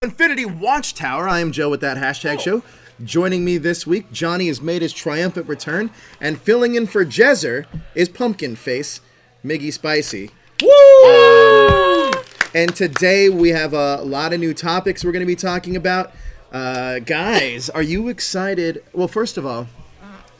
Infinity Watchtower. I am Joe with that hashtag show. Joining me this week, Johnny has made his triumphant return, and filling in for Jezzer is Pumpkin Face, Miggy Spicy. Woo! And today we have a lot of new topics we're going to be talking about. Guys, are you excited? Well, first of all,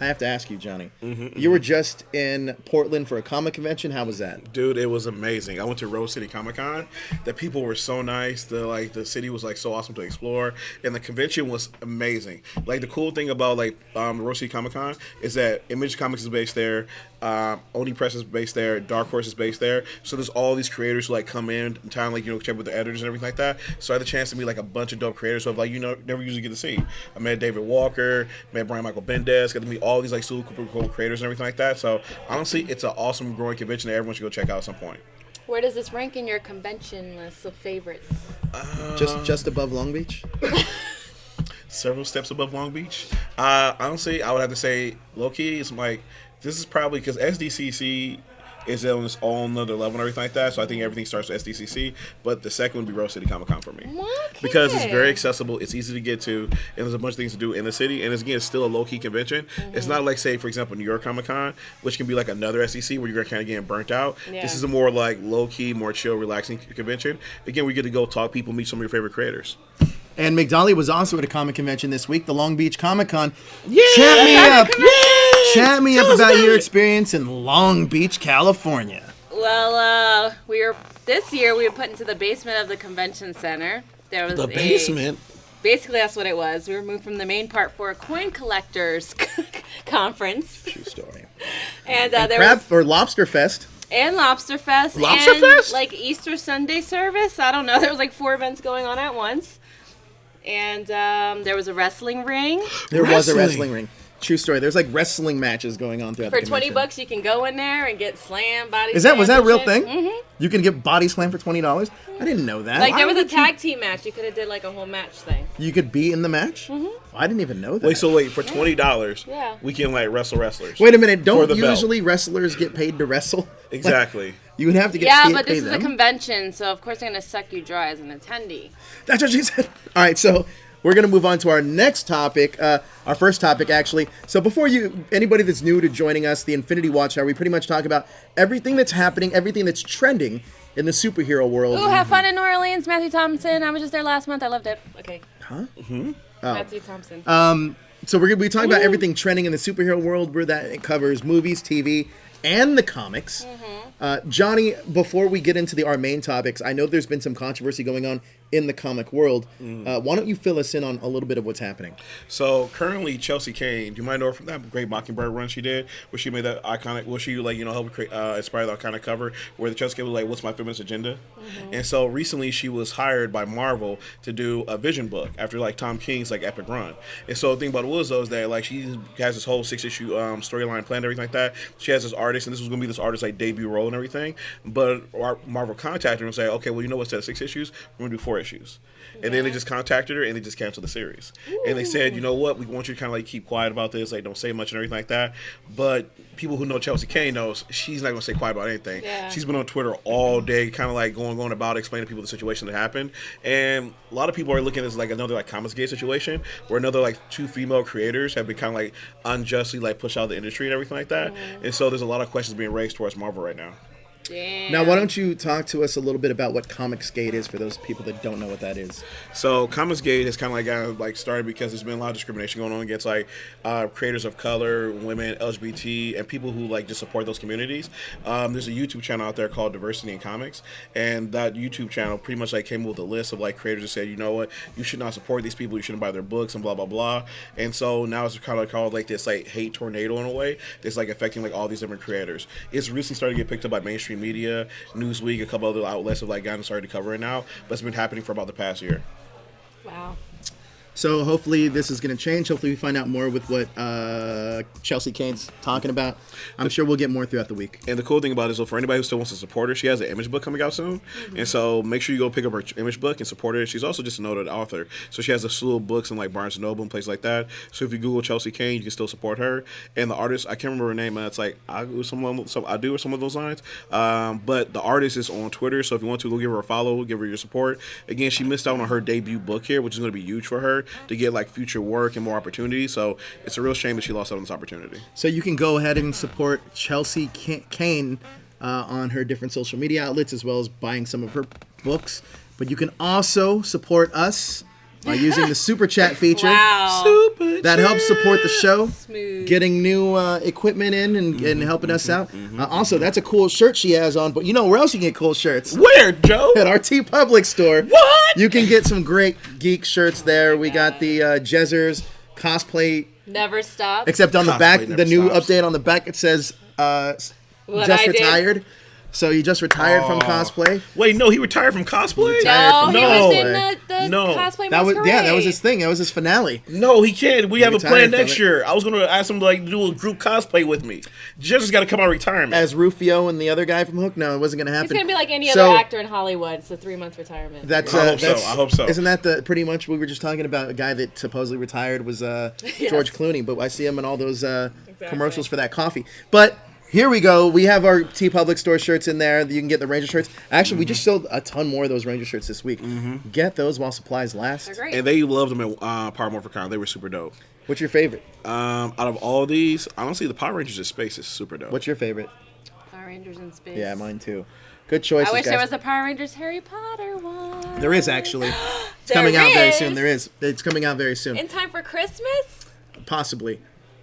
I have to ask you, Johnny. You were just in Portland for a comic convention. How was that? Dude, it was amazing. I went to Rose City Comic Con. The people were so nice. The city was so awesome to explore, and the convention was amazing. The cool thing about Rose City Comic Con is that Image Comics is based there. Oni Press is based there. Dark Horse is based there. So there's all these creators who come in town, check with the editors and everything like that. So I had the chance to meet a bunch of dope creators who I've never usually get to see. I met David Walker, met Brian Michael Bendis, got to meet all these super cool creators and everything like that. So honestly, it's an awesome growing convention that everyone should go check out at some point. Where does this rank in your convention list of favorites? Just above Long Beach? Several steps above Long Beach. Honestly, I would have to say low-key, it's this is probably because SDCC is on its own another level and everything like that. So I think everything starts with SDCC. But the second would be Rose City Comic Con for me. Okay. Because it's very accessible, it's easy to get to, and there's a bunch of things to do in the city. And it's still a low-key convention. It's not say, for example, New York Comic Con, which can be another SEC where you're kind of getting burnt out. Yeah. This is a more low-key, more chill, relaxing convention. Again, we get to go talk people, meet some of your favorite creators. And Migdalia was also at a comic convention this week, the Long Beach Comic Con. Yeah! Chat me up! Yay! Chat me up about your experience in Long Beach, California. Well, this year we were put into the basement of the convention center. There was The basement? Basically, that's what it was. We were moved from the main part for a coin collectors conference. True story. And And there Crab was or Lobster Fest. and Lobster Fest. Lobster and, Fest? Easter Sunday service. I don't know. There was 4 events going on at once. And there was a wrestling ring. There was a wrestling ring. True story. There's wrestling matches going on throughout For the convention. $20, you can go in there and get slammed, body Was that a real thing? Mm-hmm. You can get body slam for $20? I didn't know that. There was a tag team match. You could have did a whole match thing. You could be in the match? Mm-hmm. I didn't even know that. Wait, for $20, Yeah. we can wrestle wrestlers. Wait a minute. For Don't the belt. usually wrestlers get paid to wrestle? Exactly. You would have to get Yeah, paid but this is them? a convention, so of course they're going to suck you dry as an attendee. That's what she said. All right, so we're going to move on to our next topic, our first topic, actually. So before anybody that's new to joining us, the Infinity Watch Hour, we pretty much talk about everything that's happening, everything that's trending in the superhero world. Ooh, have fun in New Orleans, Matthew Thompson. I was just there last month. I loved it. Okay. Huh? Matthew Thompson. So we're going to be talking about everything trending in the superhero world, where that it covers movies, TV, and the comics. Johnny, before we get into our main topics, I know there's been some controversy going on in the comic world. Why don't you fill us in on a little bit of what's happening? So currently, Chelsea Kane, do you mind know her from that great Mockingbird run she did, where she made that iconic, help create, inspire the iconic cover, where the Chelsea Kane was "What's my feminist agenda?" And so recently, she was hired by Marvel to do a Vision book after Tom King's epic run. And so the thing about it was though is that she has this whole 6-issue storyline planned, everything like that. She has this artist, and this was going to be this artist's debut role and everything. But Marvel contacted her and said, okay, well, you know what? Instead of 6 issues, we're going to do 4 issues. And then they just contacted her and they just canceled the series. Ooh. And they said, you know what, we want you to kind of keep quiet about this, don't say much and everything like that. But people who know Chelsea Kane knows she's not going to say quiet about anything. Yeah. She's been on Twitter all day, kind of going about explaining to people the situation that happened. And a lot of people are looking at this another Comics Gate situation, where another 2 female creators have been kind of unjustly pushed out of the industry and everything like that. And so there's a lot of questions being raised towards Marvel right now. Damn. Now, why don't you talk to us a little bit about what Comicsgate is for those people that don't know what that is? So Comicsgate has kind of started because there's been a lot of discrimination going on against creators of color, women, LGBT, and people who just support those communities. There's a YouTube channel out there called Diversity in Comics, and that YouTube channel pretty much came up with a list of creators that said, you know what, you should not support these people, you shouldn't buy their books, and blah blah blah. And so now it's kind of called this hate tornado in a way that's affecting all these different creators. It's recently started to get picked up by mainstream media, Newsweek, a couple other outlets have gotten started to cover it now, but it's been happening for about the past year. Wow. So hopefully this is going to change. Hopefully we find out more with what Chelsea Kane's talking about. I'm sure we'll get more throughout the week. And the cool thing about it is, for anybody who still wants to support her, she has an image book coming out soon. And so make sure you go pick up her image book and support her. She's also just a noted author. So she has a slew of books in like Barnes & Noble and places like that. So if you Google Chelsea Kane, you can still support her. And the artist, I can't remember her name. It's like Adu or some of those lines. But the artist is on Twitter. So if you want to, go give her a follow, give her your support. Again, she missed out on her debut book here, which is going to be huge for her to get like future work and more opportunities. So it's a real shame that she lost out on this opportunity. So you can go ahead and support Chelsea Kane on her different social media outlets, as well as buying some of her books. But you can also support us by using the Super Chat feature. Wow. Super That helps support the show. Smooth. Getting new equipment in and helping us out. Also, that's a cool shirt she has on. But you know where else you can get cool shirts? Where, Joe? At our T Public store. What? You can get some great geek shirts there. We got the Jezzers cosplay. Never stop. Except on the Cosplay back, never the new stops. update on the back, it says just I did. retired. So you just retired from cosplay. Wait, no, he retired from cosplay? No, he was in Cosplay. the No. cosplay That was masquerade. that was his thing. That was his finale. No, he can't. We have a retired plan from next it. year. I was going to ask him to like do a group cosplay with me. Just got to come out of retirement. As Rufio and the other guy from Hook. No, it wasn't going to happen. He's gonna be like any So, other actor in Hollywood. It's a 3-month retirement. That's, I hope so. that's- I hope so. Isn't that the pretty much we were just talking about? A guy that supposedly retired was George Clooney, but I see him in all those commercials for that coffee. But here we go. We have our T Public store shirts in there. You can get the Ranger shirts. Actually, we just sold a ton more of those Ranger shirts this week. Get those while supplies last. They're great. And they loved them at Power Morphin Con. They were super dope. What's your favorite? Out of all these, honestly, the Power Rangers in space is super dope. What's your favorite? Power Rangers in space. Yeah, mine too. Good choices, I wish guys. there was a Power Rangers Harry Potter one. There is actually. It's There coming out very is? soon. There is. It's coming out very soon. In time for Christmas? Possibly.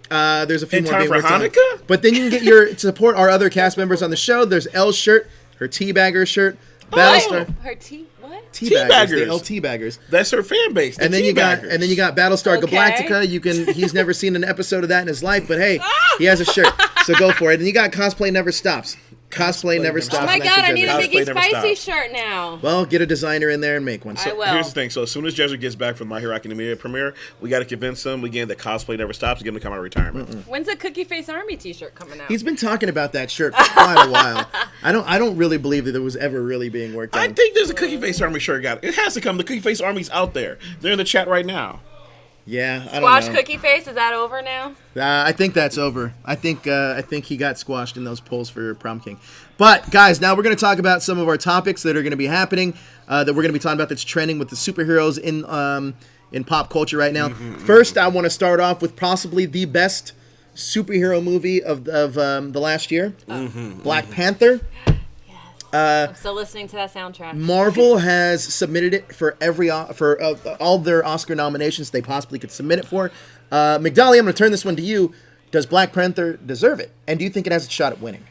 There's a few In more time being for worked on. Hanukkah? But then you can get your to support our other cast members on the show. There's Elle's shirt, her Teabagger shirt, Battlestar Her tea? What? Teabaggers, the Teabaggers. L Teabaggers. That's her fan base. And then you got Battlestar Okay. Galactica. He's never seen an episode of that in his life, but hey, he has a shirt. So go for it. And you got Cosplay Never Stops. Cosplay Never Stops. Oh my and that's god, I your need a Jersey. Cosplay Biggie never Spicy stops. shirt now. Well, get a designer in there and make one. I will. Here's the thing. So as soon as Jezra gets back from My Hero Academia premiere, we got to convince him again that cosplay never stops and get him to come out of retirement. When's the Cookie Face Army t-shirt coming out? He's been talking about that shirt for quite a while. I don't really believe that it was ever really being worked on. I think there's a Cookie Face Army shirt got it. It has to come. The Cookie Face Army's out there. They're in the chat right now. Yeah, I Squash don't know. Cookie Face, is that over now? I think that's over. I think he got squashed in those polls for Prom King. But guys, now we're going to talk about some of our topics that are going to be happening. That we're going to be talking about that's trending with the superheroes in pop culture right now. First, I want to start off with possibly the best superhero movie of the last year, Black Panther. I'm still listening to that soundtrack. Marvel has submitted it for all their Oscar nominations they possibly could submit it for. Migdalia, I'm going to turn this one to you. Does Black Panther deserve it? And do you think it has a shot at winning?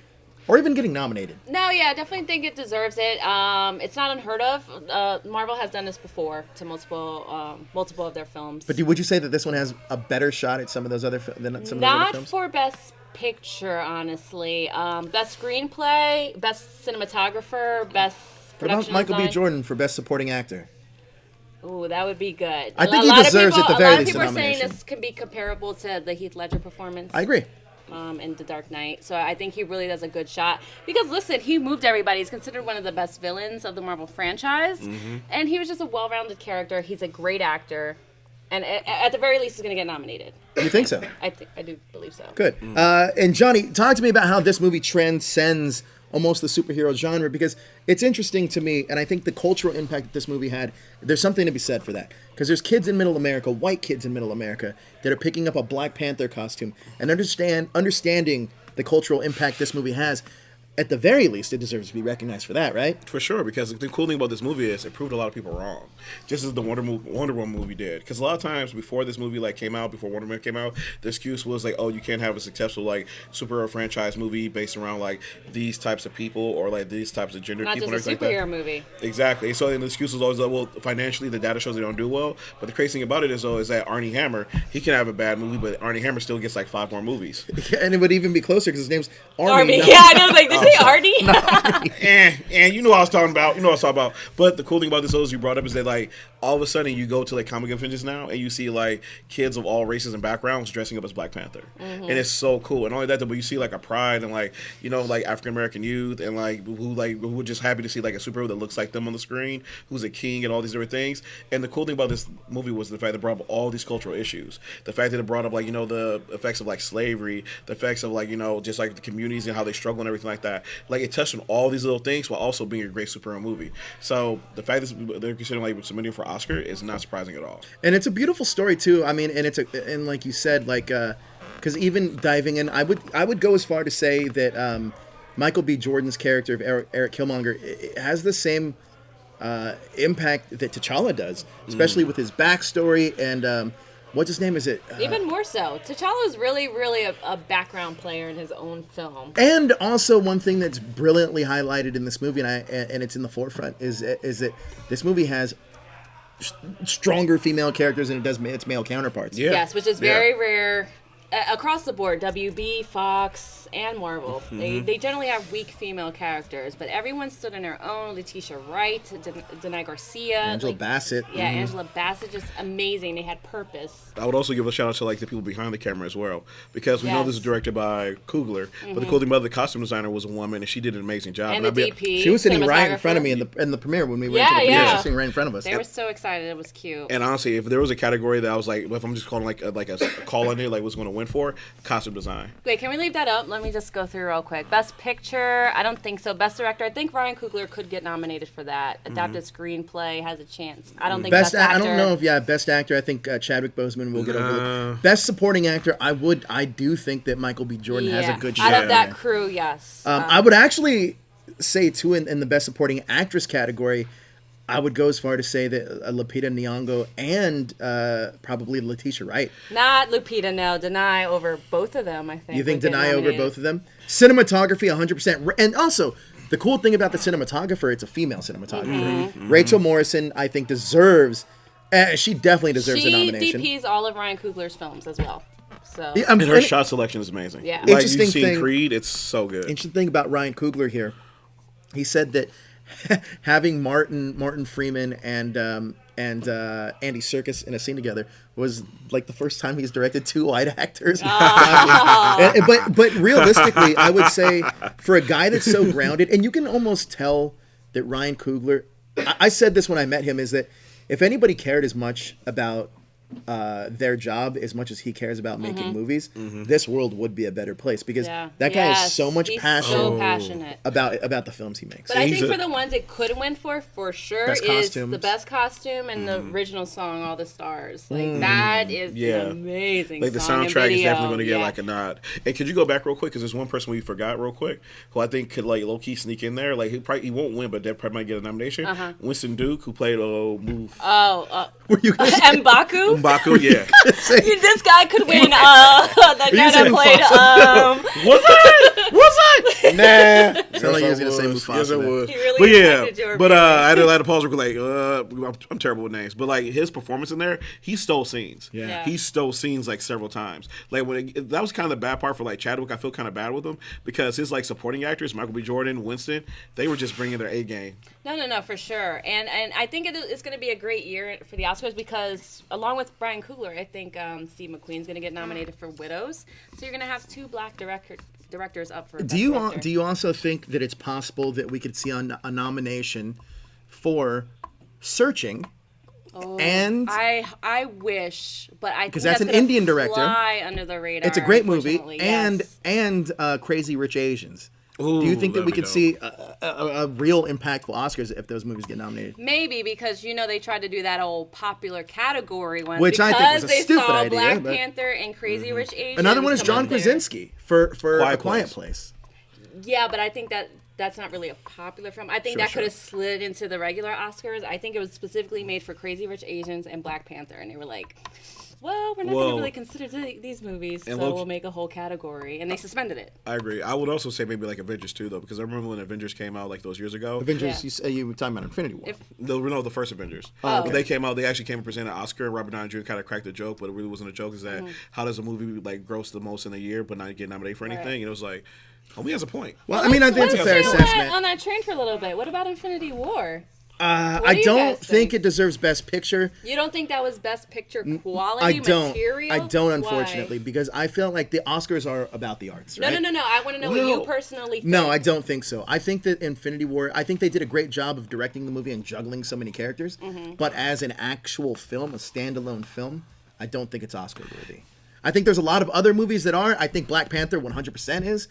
Or even getting nominated? No, yeah, I definitely think it deserves it. It's not unheard of. Marvel has done this before to multiple of their films. But would you say that this one has a better shot at some of those other than some of those other Not films? for Best Picture, honestly. Best Screenplay, Best Cinematographer, Best What about Production Michael B. Design. Jordan for Best Supporting Actor? Ooh, that would be good. I think he deserves at the very least a A lot of people are saying nomination. this can be comparable to the Heath Ledger performance. I agree. In The Dark Knight. So I think he really does a good shot. Because listen, he moved everybody. He's considered one of the best villains of the Marvel franchise. And he was just a well-rounded character. He's a great actor. And at the very least, he's going to get nominated. You think so? I do believe so. Good. And Johnny, talk to me about how this movie transcends almost the superhero genre, because it's interesting to me, and I think the cultural impact that this movie had, there's something to be said for that. Because there's kids in Middle America, white kids in Middle America, that are picking up a Black Panther costume and understanding the cultural impact this movie has. At the very least, it deserves to be recognized for that, right? For sure, because the cool thing about this movie is it proved a lot of people wrong, just as the Wonder Woman movie did. Because a lot of times before this movie came out, before Wonder Woman came out, the excuse was like, oh, you can't have a successful superhero franchise movie based around these types of people or these types of gender Not people. just a and everything superhero like that. movie. Exactly. So then the excuse was always, well, financially the data shows they don't do well. But the crazy thing about it is that Armie Hammer, he can have a bad movie, but Armie Hammer still gets 5 more movies. And it would even be closer because his name's Army. Army. not- Yeah, I know. Like, this say Artie? And you know what I was talking about. But the cool thing about this, as you brought up, is that like all of a sudden you go to like comic conventions now and you see like kids of all races and backgrounds dressing up as Black Panther, and it's so cool. And only that, but you see like a pride and like like African American youth and who are just happy to see like a superhero that looks like them on the screen, who's a king and all these different things. And the cool thing about this movie was the fact that it brought up all these cultural issues. The fact that it brought up like the effects of like slavery, the effects of like just like the communities and how they struggle and everything like that. Like it touched on all these little things while also being a great superhero movie. So the fact that they're considering like submitting for Oscar is not surprising at all. And it's a beautiful story too. I mean, and like you said, like because even diving in, I would go as far to say that Michael B. Jordan's character of Eric Killmonger has the same impact that T'Challa does, especially with his backstory and what's his name? Is it even more so? T'Challa is really, really a background player in his own film. And also one thing that's brilliantly highlighted in this movie, and it's in the forefront, is that this movie has stronger female characters than it does its male counterparts. Yeah. Yes, which is very rare. Across the board, WB, Fox, and Marvel, they generally have weak female characters, but everyone stood on their own. Letitia Wright, Denai Garcia, Angela Bassett. Yeah, Angela Bassett, just amazing. They had purpose. I would also give a shout out to like the people behind the camera as well, because we know this is directed by Coogler, but the cool thing about the costume designer was a woman, and she did an amazing job. And the DP, she was sitting right in front of me in the premiere when we went to the premiere. She was sitting right in front of us. They were so excited. It was cute. And honestly, if there was a category that I was like, if I'm just calling like a call on it, like what's going to win for costume design. Wait, can we leave that up? Let me just go through real quick. Best Picture, I don't think so. Best Director, I think Ryan Coogler could get nominated for that. Adapted Screenplay has a chance. I don't think Best Actor. I don't know if Best Actor. I think Chadwick Boseman will get over. Best Supporting Actor, I do think that Michael B. Jordan has a good shot. Out of that crew, yes. I would actually say too in the Best Supporting Actress category, I would go as far to say that Lupita Nyong'o and probably Letitia Wright. Not Lupita, no. Denai over both of them, I think. You think Denai over both of them? Cinematography, 100%. And also, the cool thing about the cinematographer, it's a female cinematographer. Rachel Morrison, I think, deserves... she definitely deserves a nomination. She DPs all of Ryan Coogler's films as well. So. Yeah, and her shot selection is amazing. Yeah. Like, you've seen Creed, it's so good. Interesting thing about Ryan Coogler here, he said that having Martin Freeman and Andy Serkis in a scene together was like the first time he's directed two white actors. But realistically, I would say for a guy that's so grounded, and you can almost tell that Ryan Coogler, I said this when I met him, is that if anybody cared as much about their job as much as he cares about making movies, this world would be a better place, because that guy has so much passion so passionate about the films he makes. But I think for the ones it could win for sure best is costumes. the best costume and the original song, All the Stars. Like that is an amazing like the song soundtrack and is definitely going to get yeah. like a nod. And could you go back real quick, because there's one person we forgot real quick who I think could like low key sneak in there. Like he won't win, but they probably might get a nomination. Winston Duke, who played Were you gonna say M'Baku? M'Baku, yeah. This guy could win. The guy that played. Was I? Nah. Sound like he was gonna say Mufasa. Yes, I would. He really But affected yeah, your but I opinion. had to pause real quick. Like, I'm terrible with names, but like his performance in there, he stole scenes. Yeah. He stole scenes like several times. Like that was kind of the bad part for like Chadwick. I feel kind of bad with him because his like supporting actors, Michael B. Jordan, Winston, they were just bringing their A game. No, for sure. And I think it's going to be a great year for the Oscars because along with Brian Coogler, I think Steve McQueen's going to get nominated for Widows. So you're going to have two black directors up for Do you also think that it's possible that we could see a nomination for Searching? And I wish, but I think because that's an gonna Indian director. Fly under the radar. It's a great movie, yes. and Crazy Rich Asians. Ooh, Do you think that we could dope. see a real impactful Oscars if those movies get nominated? Maybe because they tried to do that old popular category one, Which I think was a because stupid they saw idea, Black but- Panther and Crazy Rich Asians. Another one is come John up there. Krasinski for Quiet A Quiet Place. Yeah, but I think that's not really a popular film. I think Sure, that sure. could have slid into the regular Oscars. I think it was specifically made for Crazy Rich Asians and Black Panther, and they were like, well, we're not going to really consider these movies, so we'll make a whole category, and they suspended it. I agree. I would also say maybe like Avengers too, though, because I remember when Avengers came out like those years ago. Avengers, you were talking about Infinity War. The first Avengers. When they came out, they actually came and presented an Oscar. Robert Downey Jr. kind of cracked the joke, but it really wasn't a joke. Is that how does a movie like gross the most in a year but not get nominated for anything? Right. And it was like, Oh, he has a point. Well, I mean, I think it's a fair assessment. On that train for a little bit. What about Infinity War? I don't think it deserves Best Picture. You don't think that was Best Picture quality material? I don't, unfortunately, because I feel like the Oscars are about the arts, right? No. I want to know what you personally think. No, I don't think so. I think that Infinity War, I think they did a great job of directing the movie and juggling so many characters. But as an actual film, a standalone film, I don't think it's Oscar worthy. I think there's a lot of other movies that are. I think Black Panther 100% is.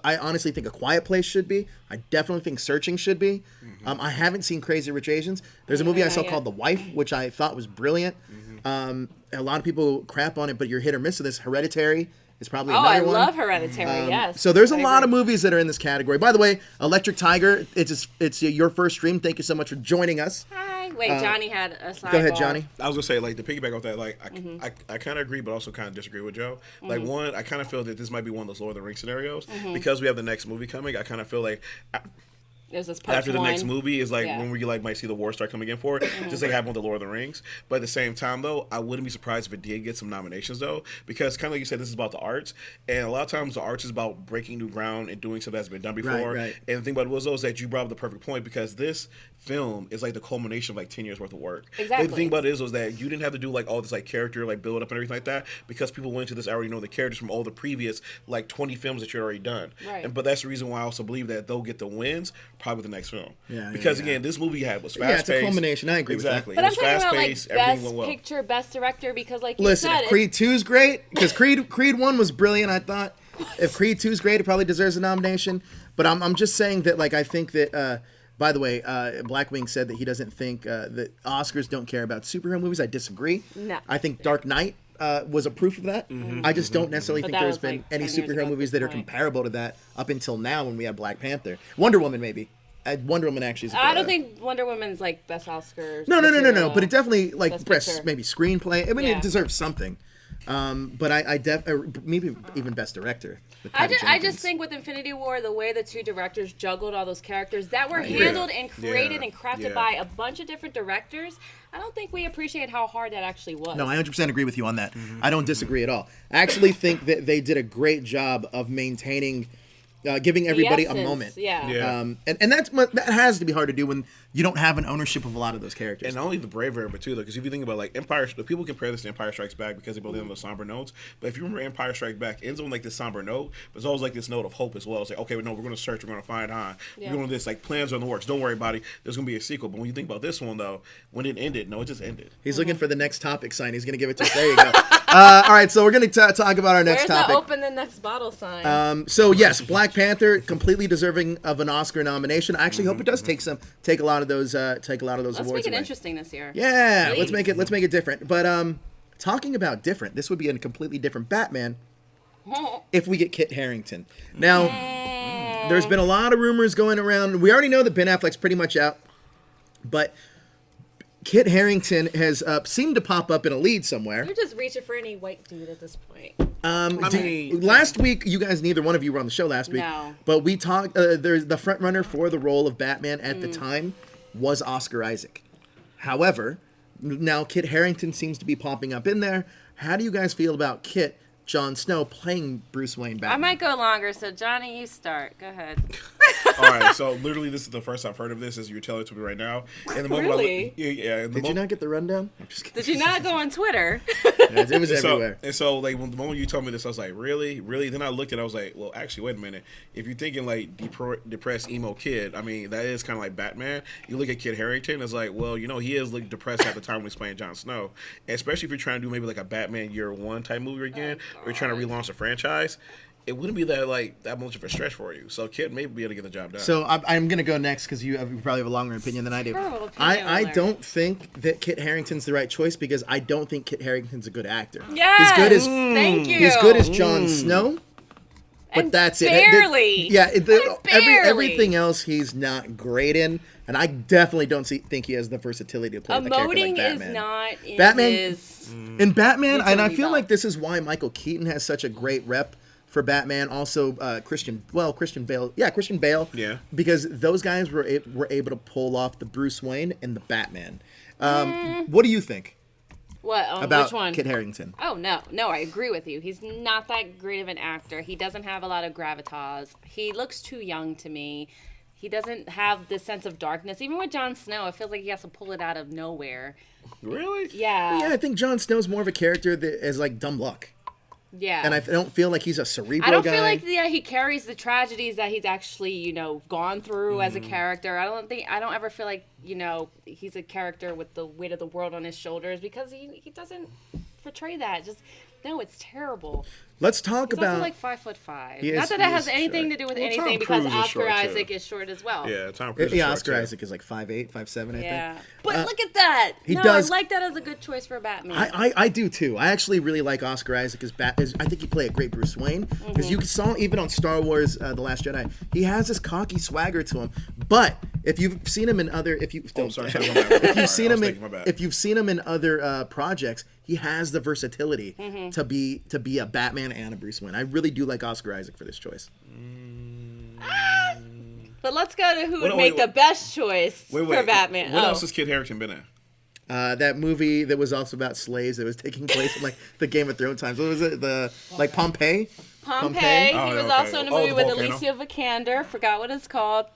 I honestly think A Quiet Place should be. I definitely think Searching should be. I haven't seen Crazy Rich Asians. There's a movie I saw called The Wife, which I thought was brilliant. A lot of people crap on it, but you're hit or miss with this. Hereditary is probably another one. I love Hereditary, yes. So there's a lot of movies that are in this category. By the way, Electric Tiger, it's your first stream. Thank you so much for joining us. Hi. Wait, Johnny had a sidebar. Go ahead, Johnny. I was gonna say, like, to piggyback off that, like, I kind of agree, but also kind of disagree with Joe. Like, one, I kind of feel that this might be one of those Lord of the Rings scenarios because we have the next movie coming. I kind of feel like after the next movie is like when we like might see the war start coming in for it, just like happened with the Lord of the Rings. But at the same time, though, I wouldn't be surprised if it did get some nominations, though, because kind of like you said, this is about the arts, and a lot of times the arts is about breaking new ground and doing something that's been done before. Right. And the thing about it was, though, is that you brought up the perfect point because this film is like the culmination of like 10 years worth of work. Exactly. The thing about it is was that you didn't have to do like all this like character like build up and everything like that because people went into this already know the characters from all the previous like 20 films that you'd already done. Right. But that's the reason why I also believe that they'll get the wins probably with the next film. Yeah, because again, this movie was fast paced. Yeah, it's a culmination. I agree exactly. But It I'm was talking fast about paced. like Everything Best went well. Picture, Best Director, because like you Listen, said, if Creed 2 is great, because Creed 1 was brilliant, I thought. If Creed 2 is great, it probably deserves a nomination. But I'm just saying that, like, I think that, by the way, Blackwing said that he doesn't think that Oscars don't care about superhero movies. I disagree. No. I think Dark Knight was a proof of that. I just don't necessarily think there's been any superhero movies that are comparable to that up until now when we have Black Panther. Wonder Woman, maybe. Wonder Woman actually is I don't think Wonder Woman's like best Oscars. No. But it definitely like best maybe screenplay. I mean, it deserves something. But maybe even best director. I just think with Infinity War, the way the two directors juggled all those characters that were handled and created and crafted by a bunch of different directors, I don't think we appreciate how hard that actually was. No, I 100% agree with you on that. I don't disagree at all. I actually think that they did a great job of maintaining. Giving everybody a moment. And that has to be hard to do when you don't have an ownership of a lot of those characters. And not only the bravery, but too, because if you think about like Empire, people compare this to Empire Strikes Back because they both end on those somber notes. But if you remember Empire Strikes Back, ends on like this somber note, but it's always like this note of hope as well. It's like, okay, no, we're going to search, we're going to find Han. We're going to this, like plans are in the works. Don't worry about it. There's going to be a sequel. But when you think about this one though, when it ended, no, it just ended. He's looking for the next topic sign. He's going to give it to us. There you go. All right, so we're going to talk about our next topic. Where's the open the next bottle sign? So yes, Black Panther, completely deserving of an Oscar nomination. I actually hope it does take a lot of those awards. Let's make it away. Interesting this year. Yeah, let's make it different. But talking about different, this would be a completely different Batman if we get Kit Harington. Now, there's been a lot of rumors going around. We already know that Ben Affleck's pretty much out, but Kit Harington has seemed to pop up in a lead somewhere. You're just reaching for any white dude at this point. Last week, you guys, neither one of you were on the show last week. No. But we talked, there's the front runner for the role of Batman at the time was Oscar Isaac. However, now Kit Harington seems to be popping up in there. How do you guys feel about Kit, Jon Snow, playing Bruce Wayne Batman? I might go longer, so Johnny, you start. Go ahead. All right, so literally this is the first I've heard of this as you're telling it to me right now. And the moment Really? Did you not get the rundown? I'm just kidding. Did you not go on Twitter? It was everywhere. And so, like, when the moment you told me this, I was like, really? Really? Then I looked at it, I was like, well, actually, wait a minute. If you're thinking, like, depressed emo kid, I mean, that is kind of like Batman. You look at Kit Harington, it's like, well, you know, he is, like, depressed at the time when he's playing Jon Snow. And especially if you're trying to do maybe, like, a Batman Year One type movie again, or you're trying to relaunch the franchise, it wouldn't be that much of a stretch for you. So Kit may be able to get the job done. So I'm going to go next because you probably have a longer opinion than I do. I don't think that Kit Harington's the right choice because I don't think Kit Harington's a good actor. Yes, thank you. He's good as Jon Snow, but and that's barely. it. Barely. Everything else he's not great in, and I definitely don't think he has the versatility to play a character like Batman. Is not in Batman, his... In Batman, and I feel belt. like this is why Michael Keaton has such a great rep for Batman. Also, Christian Bale. Yeah, Christian Bale. Yeah. Because those guys were able to pull off the Bruce Wayne and the Batman. What do you think? What? about Which one? Kit Harington. Oh, no. No, I agree with you. He's not that great of an actor. He doesn't have a lot of gravitas. He looks too young to me. He doesn't have this sense of darkness. Even with Jon Snow, it feels like he has to pull it out of nowhere. Really? Yeah. Yeah, I think Jon Snow's more of a character that is like dumb luck. Yeah. And I don't feel like he's a cerebral guy. I don't feel like he carries the tragedies that he's actually, gone through as a character. I don't ever feel like, he's a character with the weight of the world on his shoulders because he doesn't portray that. No, it's terrible. Let's talk He's about... also like 5'5". He Not is- that he has is anything short. to do with Well, anything Tom because Cruise is Oscar short, too. Isaac is short as well. Yeah, Tom Cruise is Yeah, short, Oscar too. Isaac is like 5'8", 5'7", I think. Yeah. But look at that. he No, does- I like that as a good choice for Batman. I do too. I actually really like Oscar Isaac as I think he played a great Bruce Wayne because you saw even on Star Wars: The Last Jedi, he has this cocky swagger to him. But if you've seen him in other, if you've seen him in other projects, he has the versatility to be a Batman and a Bruce Wayne. I really do like Oscar Isaac for this choice. But let's go to who would make the best choice for Batman. What else has Kit Harington been in? That movie that was also about slaves that was taking place in like the Game of Thrones times. What was it? Pompeii? Pompeii. Oh, He was okay. also in a Oh, movie the with volcano. Alicia Vikander. Forgot what it's called.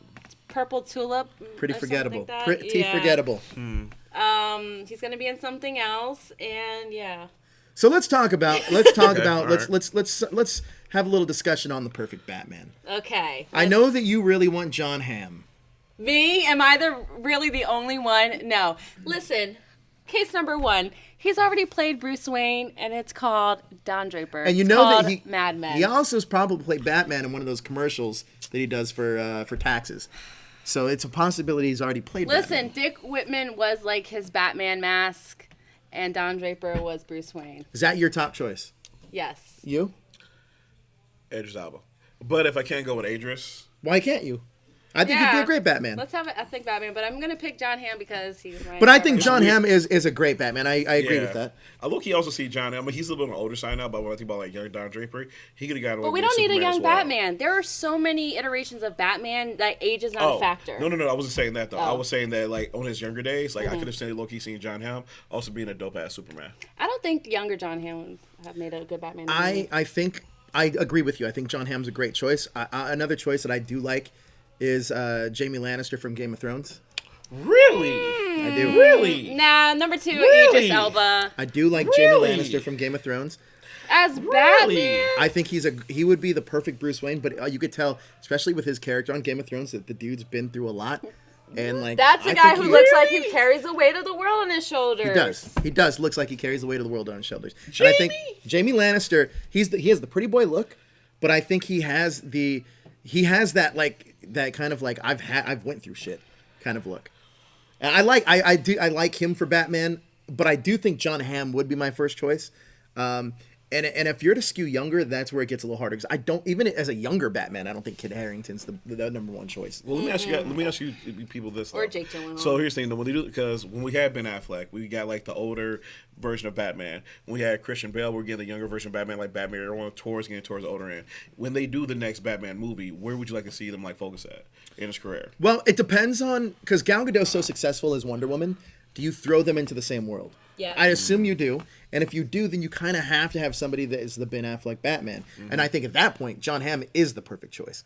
Purple Tulip. Pretty or forgettable. something like that. Pretty Yeah. forgettable. He's gonna be in something else, and yeah. So let's talk about let's right. let's have a little discussion on the perfect Batman. Okay. I know that you really want Jon Hamm. Me? Am I really the only one? No. Listen, case number one. He's already played Bruce Wayne, and it's called Don Draper. And you It's know that called Mad Men. he also has probably played Batman in one of those commercials that he does for taxes. So it's a possibility he's already played Listen, Batman. Dick Whitman was like his Batman mask, and Don Draper was Bruce Wayne. Is that your top choice? Yes. You? Idris Elba. But if I can't go with Idris, Why can't you? I think he'd be a great Batman. Let's have I think Batman, but I'm gonna pick Jon Hamm because he's my. But I think favorite. Jon Hamm is a great Batman. I agree with that. I look. He also see John. I mean, he's a little bit on the older side now. But when I think about like young Don Draper, he could have gotten. But we don't need a young Batman. There are so many iterations of Batman that age is not a factor. No. I wasn't saying that though. I Oh. was saying that like on his younger days, like I could have seen Loki seeing Jon Hamm also being a dope ass Superman. I don't think younger Jon Hamm would have made a good Batman. than me. I think I agree with you. I think Jon Hamm's a great choice. Another choice that I do like is Jaime Lannister from Game of Thrones. Really? I do. Really? Nah, number two, Really? Idris Elba I do like Really? Jaime Lannister from Game of Thrones. as Batman. I think he would be the perfect Bruce Wayne, but you could tell, especially with his character on Game of Thrones, that the dude's been through a lot. And like That's a I guy think who he- looks like he carries the weight of the world on his shoulders. He does. He does. Looks like he carries the weight of the world on his shoulders. And I think Jaime Lannister, he has the pretty boy look, but I think he has that kind of like I've went through shit kind of look. And I like him for Batman, but I do think Jon Hamm would be my first choice. And if you're to skew younger, that's where it gets a little harder. Because I don't, even as a younger Batman, I don't think Kit Harington's the number one choice. Well, let me ask you people this. Or though. Jake Gyllenhaal. So here's the thing, when they do, because when we had Ben Affleck, we got like the older version of Batman. When we had Christian Bale, we're getting the younger version of Batman, like Batman Era One, getting towards the older end. When they do the next Batman movie, where would you like to see them like focus at in his career? Well, it depends on, because Gal Gadot's so successful as Wonder Woman. Do you throw them into the same world? Yeah. I assume you do. And if you do, then you kind of have to have somebody that is the Ben Affleck Batman. And I think at that point, Jon Hamm is the perfect choice.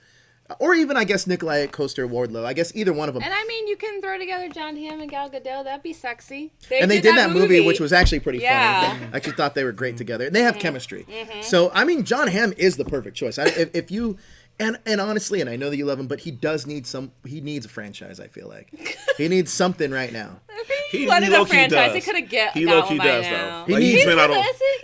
Or even, I guess, Nikolai Coster-Wardlow. I guess either one of them. And I mean, you can throw together Jon Hamm and Gal Gadot. That'd be sexy. And they did that movie, which was actually pretty Yeah. funny. I actually thought they were great together. And they have chemistry. So, I mean, Jon Hamm is the perfect choice. If you... And honestly, and I know that you love him, but he needs a franchise, I feel like. He needs something right now. He wanted a low-key franchise. does. He could have got He one low-key by does, now. though. Like, He's he's been out of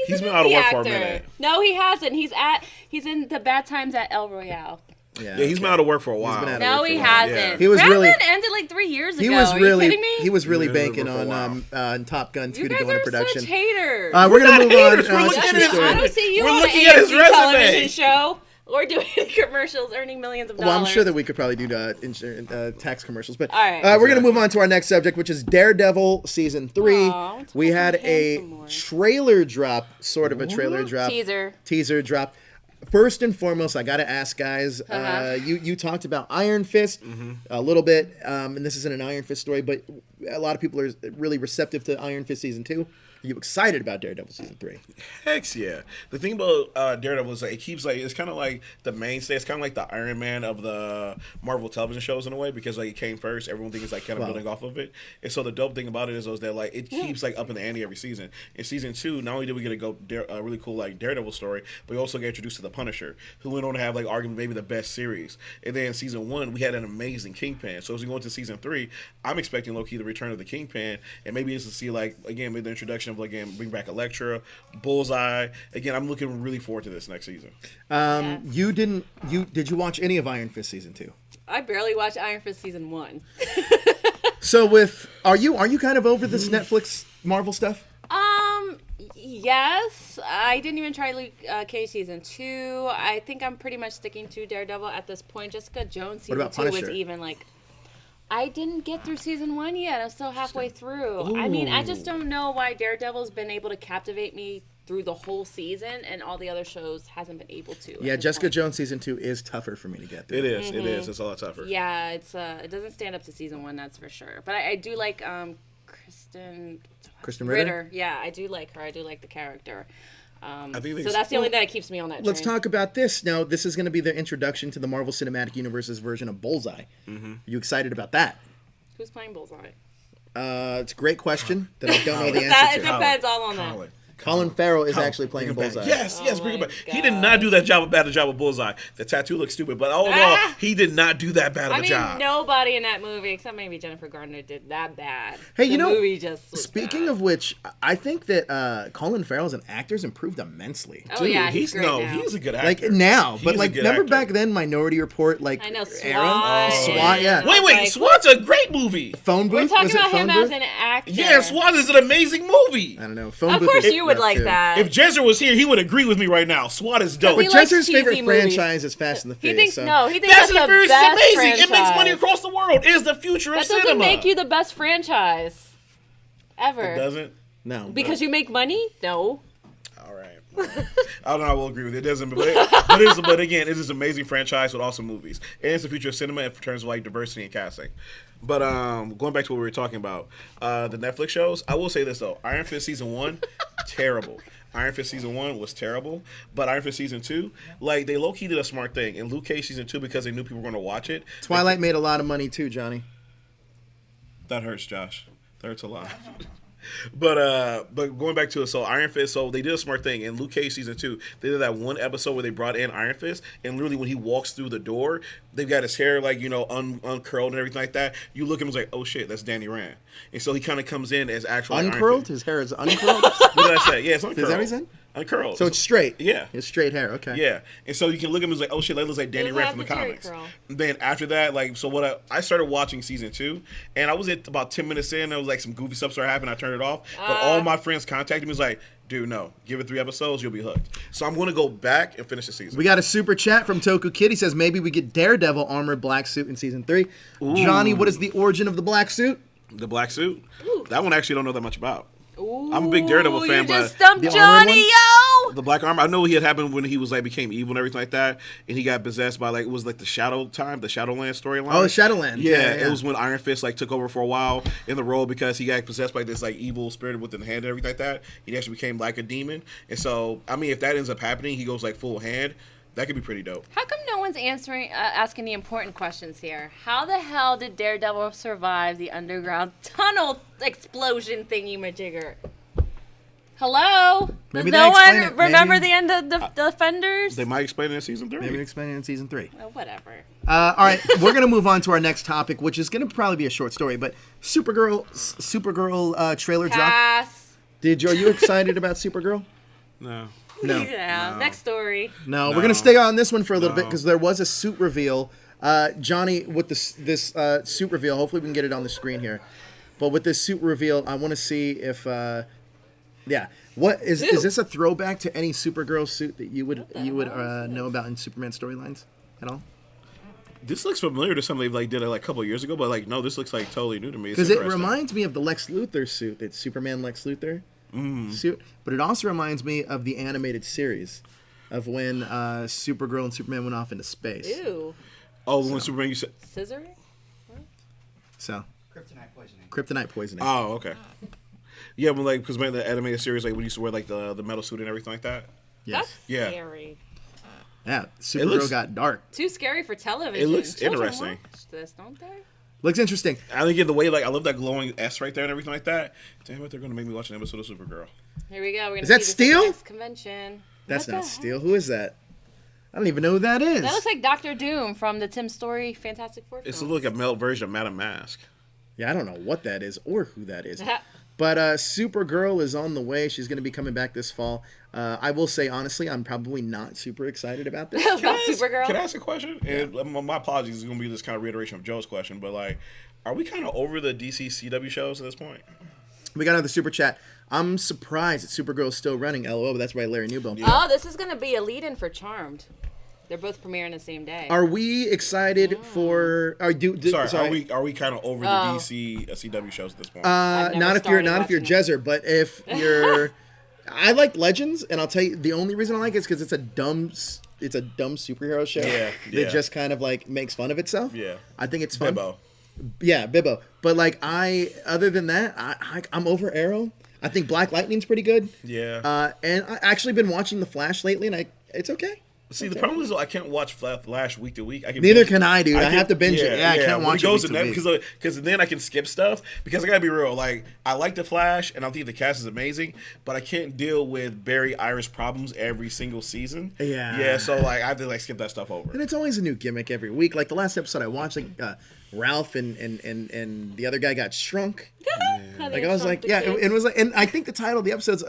He's been a out of movie work for a actor. minute. No, he hasn't. He's in the Bad Times at El Royale. Yeah, he's been out of work for a while. been out of No, work he for a while. hasn't. Yeah. He was Batman really- ended like 3 years ago. He was Are really, you kidding me? he was really Yeah, banking for a on Top Gun 2 You to guys go into are production. such haters. We're gonna move on. haters. We're to looking True at his Story. I don't see you We're on an looking at his AMC resume. television show or doing commercials, earning millions of dollars. Well, I'm sure that we could probably do tax commercials, but All right. we're gonna move on to our next subject, which is Daredevil season 3. Aw, We had Tom Hanks a some more. trailer drop, sort of a trailer drop, Teaser. teaser drop. First and foremost, I got to ask, guys. You talked about Iron Fist a little bit, and this isn't an Iron Fist story, but a lot of people are really receptive to Iron Fist season 2. Are you excited about Daredevil season 3? Heck yeah. The thing about Daredevil is like it keeps like it's kind of like the mainstay. It's kind of like the Iron Man of the Marvel television shows in a way because like it came first. Everyone thinks it's like kind of building off of it. And so the dope thing about it is that like it keeps like up in the ante every season. In season 2, not only did we get a really cool like Daredevil story, but we also get introduced to the Punisher, who went on to have like arguably maybe the best series. And then in season 1, we had an amazing Kingpin. So as we go into season 3, I'm expecting low-key the return of the Kingpin, and maybe it's to see like again maybe the introduction of like again bring back Elektra, Bullseye. Again, I'm looking really forward to this next season. Did you watch any of Iron Fist season 2? I barely watched Iron Fist season 1. So are you kind of over this Netflix Marvel stuff? Yes. I didn't even try Luke Cage season 2. I think I'm pretty much sticking to Daredevil at this point. Jessica Jones season 2 was even like, I didn't get through season 1 yet. I'm still halfway through. Ooh. I mean, I just don't know why Daredevil's been able to captivate me through the whole season and all the other shows hasn't been able to. Yeah, Jessica Jones season 2 is tougher for me to get through. It is. It is. It's a lot tougher. Yeah, it doesn't stand up to season 1, that's for sure. But I do like Kristen Ritter. Yeah, I do like her. I do like the character. So that's the only thing that keeps me on that train. Let's talk about this. Now, this is going to be the introduction to the Marvel Cinematic Universe's version of Bullseye. Are you excited about that? Who's playing Bullseye? It's a great question that I don't know the answer to. It depends all on that. Colin Farrell is actually playing Bullseye. Yes, bring him back. He did not do that bad a job with Bullseye. The tattoo looks stupid, but all in all, he did not do that bad of a job. Nobody in that movie, except maybe Jennifer Garner, did that bad. Hey, the movie just speaking of which, I think that Colin Farrell as an actor's improved immensely. Oh, yeah, he's great now. He's a good actor. Like, now. But, like, remember back then, Minority Report, like, I know, SWAT. era? SWAT, yeah. Wait, SWAT's a great movie. Phone Booth? We're talking about him as an actor. Yeah, SWAT is an amazing movie. I don't know. Phone Booth. Of course you would like that. If Jezzer was here, he would agree with me right now. SWAT is dope. But Jezzer's favorite franchise is Fast and the Furious. He thinks Fast and the Furious is amazing. Franchise. It makes money across the world. It is the future of cinema. That doesn't make you the best franchise ever. It doesn't? No. Because you make money? No. All right. I don't know. I will agree with it. It doesn't, but again, it is an amazing franchise with awesome movies. It is the future of cinema in terms of like diversity and casting. But going back to what we were talking about, the Netflix shows, I will say this though: Iron Fist season 1, terrible. Iron Fist season 1 was terrible, but Iron Fist season 2, like they low key did a smart thing. In Luke Cage season 2, because they knew people were going to watch it. Twilight made a lot of money too, Johnny. That hurts, Josh. That hurts a lot. But going back to it, so Iron Fist, so they did a smart thing. In Luke Cage season 2, they did that one episode where they brought in Iron Fist, and literally when he walks through the door, they've got his hair like, uncurled and everything like that. You look at him and it's like, oh shit, that's Danny Rand. And so he kind of comes in as actual uncurled? His hair is uncurled? What did I say? Yeah, it's uncurled. Is that what he said? Uncurled. So it's straight. Yeah. It's straight hair, okay. Yeah. And so you can look at him and it's like, oh shit, that looks like Danny Rand from the comics. And then after that, like, so what I started watching season 2, and I was at about 10 minutes in, there was like some goofy stuff started happening, I turned it off. But all my friends contacted me, was like, dude, no, give it 3 episodes, you'll be hooked. So I'm going to go back and finish the season. We got a super chat from Toku Kid. He says maybe we get Daredevil armored black suit in season 3. Ooh. Johnny, what is the origin of the black suit? The black suit? Ooh. That one I actually don't know that much about. Ooh, I'm a big Daredevil fan, but just stumped Johnny, yo! The black armor, I know he had happened when he was like became evil and everything like that, and he got possessed by like it was like the Shadowland storyline. Oh, the Shadowland. Yeah, it was when Iron Fist like took over for a while in the role because he got possessed by this like evil spirit within the hand and everything like that. He actually became like a demon, and so I mean, if that ends up happening, he goes like full hand. That could be pretty dope. How come no one's asking the important questions here? How the hell did Daredevil survive the underground tunnel explosion thingy-majigger? Hello? Maybe Does no one remember the end of the Defenders? They might explain it in season 3. Maybe explain it in season 3. Oh, whatever. All right, we're going to move on to our next topic, which is going to probably be a short story, but Supergirl trailer Pass. drop. Are you excited about Supergirl? No. Yeah. Next story. No, we're going to stay on this one for a little bit because there was a suit reveal. Johnny, with this suit reveal, hopefully we can get it on the screen here. But with this suit reveal, I want to see if, what is this a throwback to any Supergirl suit that you would know about in Superman storylines at all? This looks familiar to something they like did it like a couple of years ago, but like no, this looks like totally new to me. Because it reminds me of the Lex Luthor suit, that Superman Lex Luthor suit, but it also reminds me of the animated series. of when Supergirl and Superman went off into space. Ew. Oh, when Superman, you said. Scissoring? So. Kryptonite poisoning. Oh, okay. Yeah, but like because the animated series, like we used to wear like the metal suit and everything like that. Yes. That's Yeah. scary. Yeah. Supergirl got dark. Too scary for television. It looks Children interesting. watch this, don't they? Looks interesting. I think the way like I love that glowing S right there and everything like that. Damn it, they're gonna make me watch an episode of Supergirl. Here we go. We're gonna Is that see this at the Steel? next convention. That's What not the Steel. Who is that? I don't even know who that is. That looks like Doctor Doom from the Tim Story Fantastic Four It's films. like a male version of Madame Mask. Yeah, I don't know what that is or who that is. But Supergirl is on the way. She's going to be coming back this fall. I will say, honestly, I'm probably not super excited about this. About Supergirl. Can I ask a question? And my apologies, it's gonna be this kind of reiteration of Joe's question, but like, are we kind of over the DC CW shows at this point? We got another super chat. I'm surprised that Supergirl is still running. LOL, but that's by Larry Newbill. Yeah. Oh, this is going to be a lead-in for Charmed. They're both premiering the same day. Are we excited for? Sorry, are we kind of over the DC CW shows at this point? I've never Not if you're started Jezzer, but if you're, I like Legends, and I'll tell you the only reason I like it is because it's a dumb superhero show Yeah. that just kind of like makes fun of itself. Yeah. I think it's fun. Bibbo. Yeah, Bibbo. But like other than that, I'm over Arrow. I think Black Lightning's pretty good. Yeah. And I actually been watching The Flash lately, and it's okay. See, the problem is though, I can't watch Flash week to week. Neither can I, dude. I have to binge it. Yeah, I can't watch it week to week. Because then I can skip stuff. Because I gotta be real, like I like the Flash, and I think the cast is amazing, but I can't deal with Barry Iris problems every single season. Yeah. So like I have to like skip that stuff over. And it's always a new gimmick every week. Like the last episode I watched, like Ralph and the other guy got shrunk. Like I was like, yeah, it was like, and I think the title of the episode's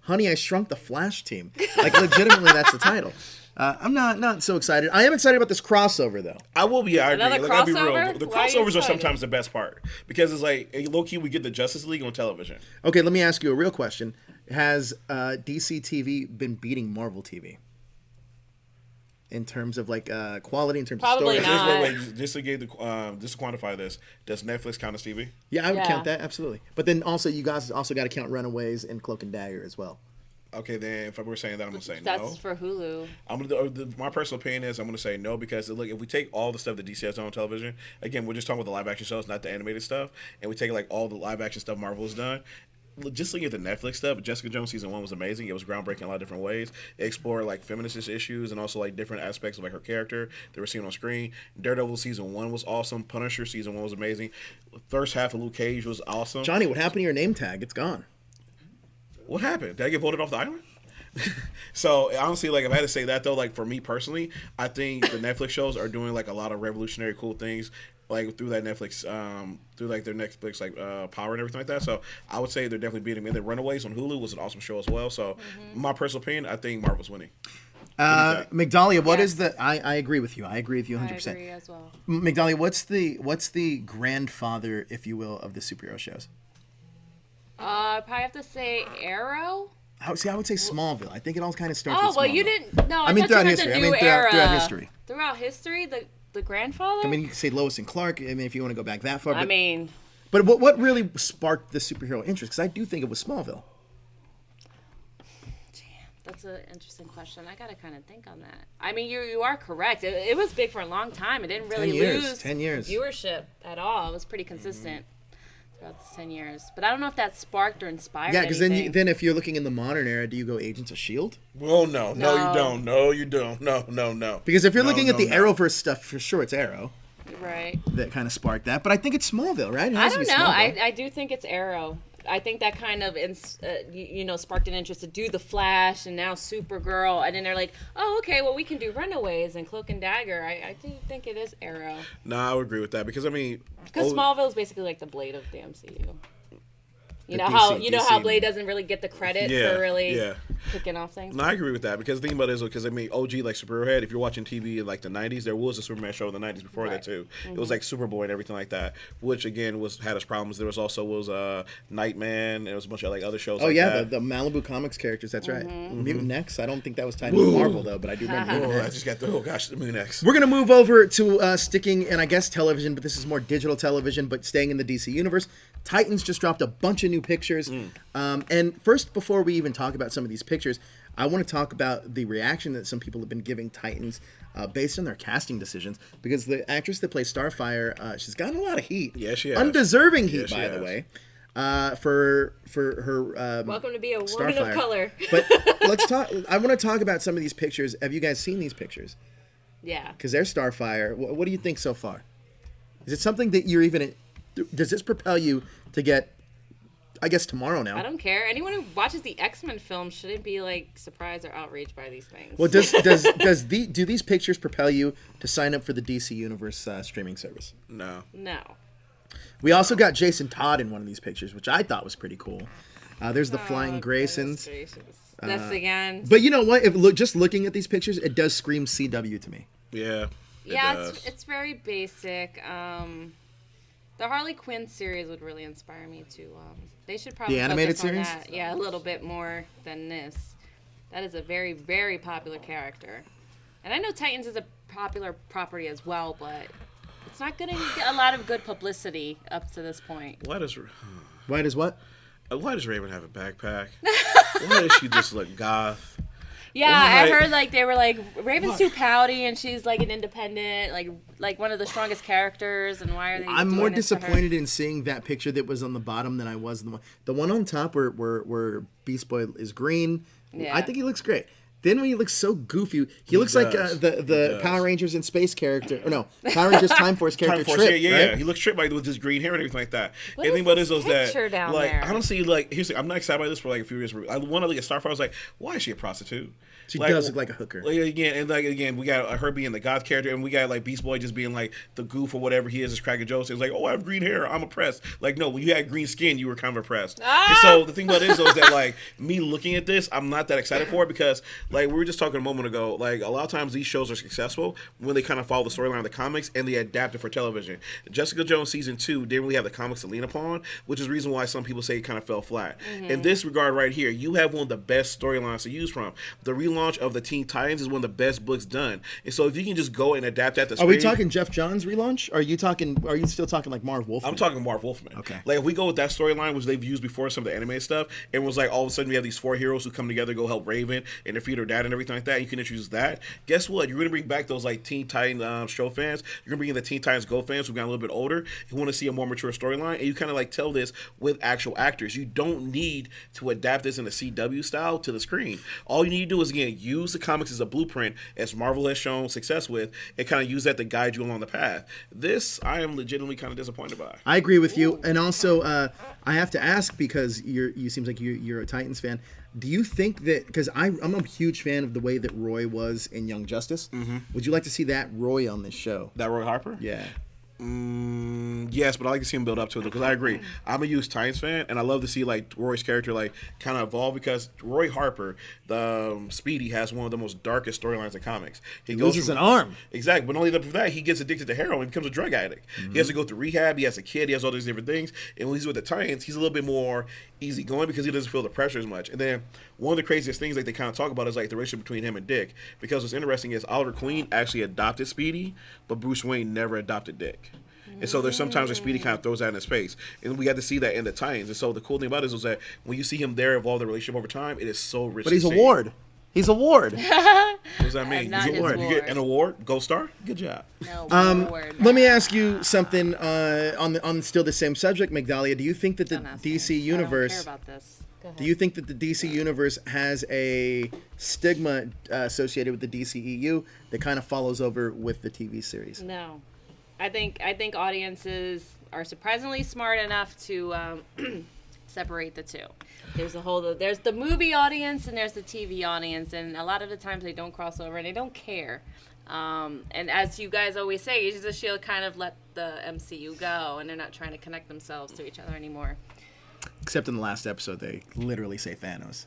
"Honey, I Shrunk the Flash Team." Like legitimately, that's the title. I'm not so excited. I am excited about this crossover though. I will be. I agree. Another Like, I'll be crossover? real. The Why are you crossovers are excited? sometimes the best part because it's like low key we get the Justice League on television. Okay, let me ask you a real question: has DC TV been beating Marvel TV in terms of like quality, in terms Probably of story? not. Wait, just to give just to quantify this, does Netflix count as TV? Yeah, I would Yeah. count that absolutely. But then also, you guys also got to count Runaways and Cloak and Dagger as well. Okay, then if we're saying that, I'm gonna say That's no. for Hulu. My personal opinion is I'm gonna say no because look, if we take all the stuff that DC has done on television, again, we're just talking about the live action shows, not the animated stuff, and we take like all the live action stuff Marvel has done. Just looking at the Netflix stuff, Jessica Jones season 1 was amazing. It was groundbreaking in a lot of different ways. It explored like feminist issues and also like different aspects of like her character that we're seeing on screen. Daredevil season 1 was awesome. Punisher season 1 was amazing. First half of Luke Cage was awesome. Johnny, what happened to your name tag? It's gone. What happened? Did I get voted off the island? So honestly, like if I had to say that though, like for me personally, I think the Netflix shows are doing like a lot of revolutionary cool things, like through that Netflix, through like their Netflix like power and everything like that. So I would say they're definitely beating me. And then Runaways on Hulu was an awesome show as well. So my personal opinion, I think Marvel's winning. Migdalia, what is Yes. the? I agree with you. I agree with you 100%. I agree as well. Migdalia, what's the grandfather, if you will, of the superhero shows? I probably have to say Arrow. I would say Smallville. I think it all kind of starts. Oh with well, Smallville. you didn't. No, I mean thought throughout you meant history. the I new mean era. throughout history. Throughout history, the grandfather. I mean, you could say Lois and Clark. I mean, if you want to go back that far. I mean, but what really sparked the superhero interest? Because I do think it was Smallville. that's an interesting question. I gotta kind of think on that. I mean, you are correct. It was big for a long time. It didn't really 10 years, lose 10 years. viewership at all. It was pretty consistent throughout the 10 years. But I don't know if that sparked or inspired. Yeah, because anything. then if you're looking in the modern era, do you go Agents of Shield? Well, no, No. you don't. No, you don't. No. Because if you're No, looking at no, the no. Arrowverse stuff, for sure it's Arrow Right. that kind of sparked that. But I think it's Smallville, right? It I has to don't be know. Smallville. I do think it's Arrow. I think that kind of sparked an interest to do the Flash and now Supergirl, and then they're like, oh, okay, well we can do Runaways and Cloak and Dagger. I do think it is Arrow No, I would agree with that because I mean, because Smallville is basically like the Blade of the MCU. You The know how DC Blade doesn't really get the credit for really kicking off things. No, I agree with that because the thing about it is because I mean, OG like Superhead. If you're watching TV in like the '90s, there was a Superman show in the '90s before that Right. too. It was like Superboy and everything like that, which again had its problems. There was also Nightman. There was a bunch of like other shows. Oh like yeah, that. the Malibu Comics characters. That's right. Mm-hmm. Mutant X. I don't think that was tied to Marvel though, but I do remember. Mutant Oh, I X. just got the Moon X. We're gonna move over to sticking in, I guess, television, but this is more digital television, but staying in the DC universe. Titans just dropped a bunch of new pictures. And first, before we even talk about some of these pictures, I want to talk about the reaction that some people have been giving Titans based on their casting decisions, because the actress that plays Starfire, she's gotten a lot of heat. Yeah, she has. Undeserving heat, Yeah, she by the has. way. For her Welcome to be a woman Starfire. of color. But let's talk. I want to talk about some of these pictures. Have you guys seen these pictures? Yeah. Because they're Starfire. What do you think so far? Is it something that you're even? Does this propel you to get? I guess tomorrow now. I don't care. Anyone who watches the X-Men film shouldn't be like surprised or outraged by these things. Well, do these pictures propel you to sign up for the DC Universe streaming service? No. No. We also got Jason Todd in one of these pictures, which I thought was pretty cool. There's the Flying Graysons. This again. But you know what? Just looking at these pictures, it does scream CW to me. Yeah. Yeah, it's very basic. The Harley Quinn series would really inspire me to. They should probably The animated focus on series? that. Yeah, a little bit more than this. That is a very, very popular character, and I know Titans is a popular property as well, but it's not going to get a lot of good publicity up to this point. Why does what? Why does Raven have a backpack? Why does she just look goth? Yeah, Why? I heard like they were like Raven's too pouty and she's like an independent, like one of the strongest characters, and why are they? I'm doing more this to her? disappointed in seeing that picture that was on the bottom than I was the one on top where Beast Boy is green. Yeah. I think he looks great. Then when he looks so goofy, he looks like the Power Rangers in Space character. Or no, Power Rangers Time Force character. Time Force, Trip, yeah. right? He looks Trip like with his green hair and everything like that. What And is think about this is that picture down like there? honestly, like here's the, I'm not excited by this for like a few years. I want to look at Starfire. I was like, why is she a prostitute? She does look like a hooker. Like, again, we got her being the goth character, and we got like Beast Boy just being like the goof or whatever he is, as cracking jokes. It's like, oh, I have green hair, I'm oppressed. Like, no, when you had green skin, you were kind of oppressed. And so the thing about it is that like me looking at this, I'm not that excited for it, because like we were just talking a moment ago, like a lot of times these shows are successful when they kind of follow the storyline of the comics and they adapt it for television. Jessica Jones season 2 didn't really have the comics to lean upon, which is the reason why some people say it kind of fell flat. In this regard right here, you have one of the best storylines to use from. The relaunch of the Teen Titans is one of the best books done, and so if you can just go and adapt that to Are we screen- talking Jeff Johns relaunch? Are you still talking like Marv Wolfman? I'm talking Marv Wolfman. Okay. Like if we go with that storyline, which they've used before, some of the anime stuff, and was like all of a sudden we have these 4 heroes who come together, go help Raven and defeat her dad and everything like that. You can introduce that. Guess what? You're gonna bring back those like Teen Titans show fans. You're gonna bring in the Teen Titans Go fans who got a little bit older, who want to see a more mature storyline, and you kind of like tell this with actual actors. You don't need to adapt this in a CW style to the screen. All you need to do is again use the comics as a blueprint, as Marvel has shown success with, and kind of use that to guide you along the path. This I am legitimately kind of disappointed by. I agree with you, and also I have to ask, because you seems like you're a Titans fan. Do you think that, because I'm a huge fan of the way that Roy was in Young Justice, would you like to see that Roy on this show? That Roy Harper? Yeah. Yes, but I like to see him build up to it because I agree. I'm a huge Titans fan, and I love to see like Roy's character like kind of evolve, because Roy Harper, the Speedy, has one of the most darkest storylines in comics. He loses an arm. Exactly, but not only for that, he gets addicted to heroin and becomes a drug addict. He has to go through rehab. He has a kid. He has all these different things. And when he's with the Titans, he's a little bit more easygoing because he doesn't feel the pressure as much. And then one of the craziest things like they kind of talk about is like the relationship between him and Dick, because what's interesting is Oliver Queen actually adopted Speedy, but Bruce Wayne never adopted Dick. And so there's sometimes where Speedy kind of throws that in his face. And we got to see that in the Titans. And so the cool thing about it is that when you see him there evolve the relationship over time, it is so rich. But he's to a see. ward. He's a ward. What does that mean? not He's a his ward. You ward. get an award? Gold star? Good job. No, word. Let me ask you something on still the same subject, Migdalia. Do you think that the Don't ask me. DC I don't care universe about this. Go ahead. Do you think that the DC universe has a stigma associated with the DCEU that kind of follows over with the TV series? No, I think audiences are surprisingly smart enough to separate the two. There's the movie audience and there's the TV audience, and a lot of the times they don't cross over and they don't care. And as you guys always say, Agents of S.H.I.E.L.D. kind of let the MCU go, and they're not trying to connect themselves to each other anymore. Except in the last episode, they literally say Thanos.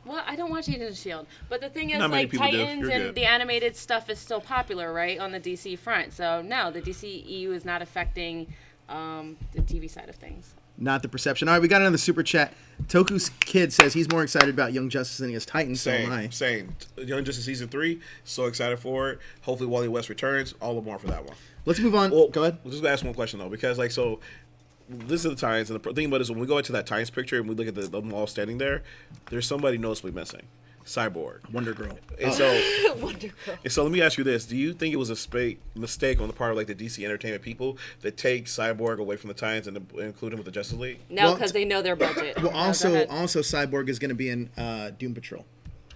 Well, I don't watch Agents of S.H.I.E.L.D., but the thing is, Not many like, people do. Titans You're and good. the animated stuff is still popular, right, on the DC front. So, no, the DCEU is not affecting the TV side of things. Not the perception. All right, we got another super chat. Toku's kid says he's more excited about Young Justice than he is Titans. So am I. Same. Young Justice Season 3, so excited for it. Hopefully Wally West returns. All the more for that one. Let's move on. Well, Go ahead. We'll just ask one question, though, because, like, so this is the Titans, and the thing about it is when we go into that Titans picture and we look at them all standing there, there's somebody noticeably missing. Cyborg. Wonder Girl. And so, Wonder Girl. and so let me ask you this: do you think it was a mistake on the part of like the DC Entertainment people to take Cyborg away from the Titans and to include him with the Justice League? No, Well, because they know their budget. Well, No, go also ahead. Cyborg is going to be in Doom Patrol.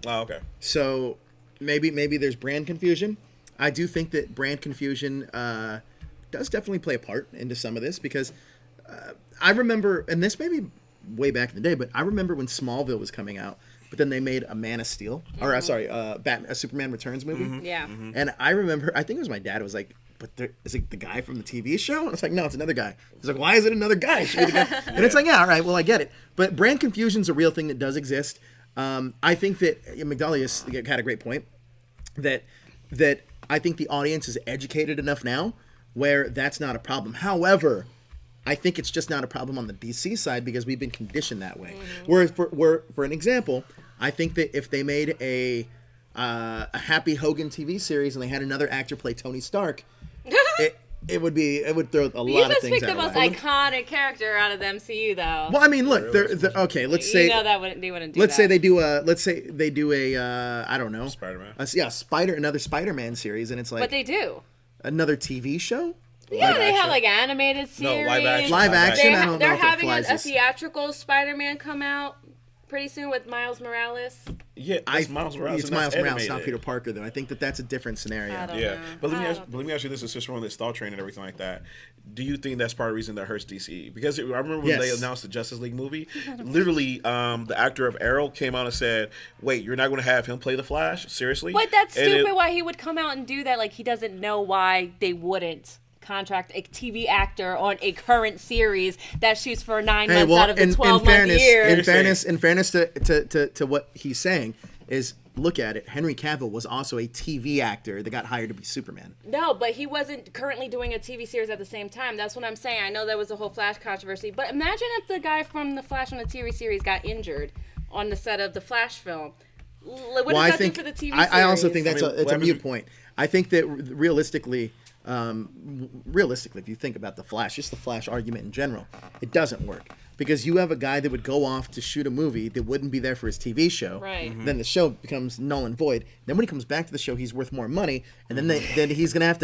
Oh, okay. So maybe there's brand confusion. I do think that brand confusion does definitely play a part into some of this because I remember, and this may be way back in the day, but I remember when Smallville was coming out, but then they made a Man of Steel, or sorry, a Superman Returns movie. Yeah. And I remember, I think it was my dad, was like, but is it the guy from the TV show? And I was like, no, it's another guy. He's like, why is it another guy? It should be the guy. And it's like, yeah, all right, well, I get it. But brand confusion's a real thing that does exist. I think that Migdalia had a great point that I think the audience is educated enough now where that's not a problem. However, I think it's just not a problem on the DC side because we've been conditioned that way. Whereas for an example, I think that if they made a Happy Hogan TV series and they had another actor play Tony Stark, it would throw a You lot of just things picked the out most of whack. iconic character out of the MCU, though. Well, I mean, look, they're okay. Let's say that they wouldn't do let's that. say they do a I don't know, Spider-Man. another Spider-Man series, and it's like But they do. another TV show. Yeah, Live they have action? like animated No, series. live action. Live action. I don't know They're if it having flies a this. theatrical Spider-Man come out pretty soon with Miles Morales. Yeah, it's Miles Morales. It's and that's Miles Morales, animated. not Peter Parker, though. I think that's a different scenario. I don't Yeah, know. but let I me ask you this: since we're on this thought train and everything like that, do you think that's part of the reason that hurts DC? Because I remember when they Yes. announced the Justice League movie, literally, the actor of Arrow came out and said, "Wait, you're not going to have him play the Flash? Seriously?" But that's And stupid why he would come out and do that. Like, he doesn't know why they wouldn't contract a TV actor on a current series that shoots for 9 months out of the 12-month year. In fairness to what he's saying is, look at it. Henry Cavill was also a TV actor that got hired to be Superman. No, but he wasn't currently doing a TV series at the same time. That's what I'm saying. I know there was a whole Flash controversy, but imagine if the guy from the Flash on the TV series got injured on the set of the Flash film. What does that do for the TV series? I also think that's I mean, it's a what mute happens- point. I think that realistically, if you think about the Flash, just the Flash argument in general, it doesn't work. Because you have a guy that would go off to shoot a movie that wouldn't be there for his TV show. Right. Mhm. Then the show becomes null and void. Then when he comes back to the show, he's worth more money, and then they're gonna have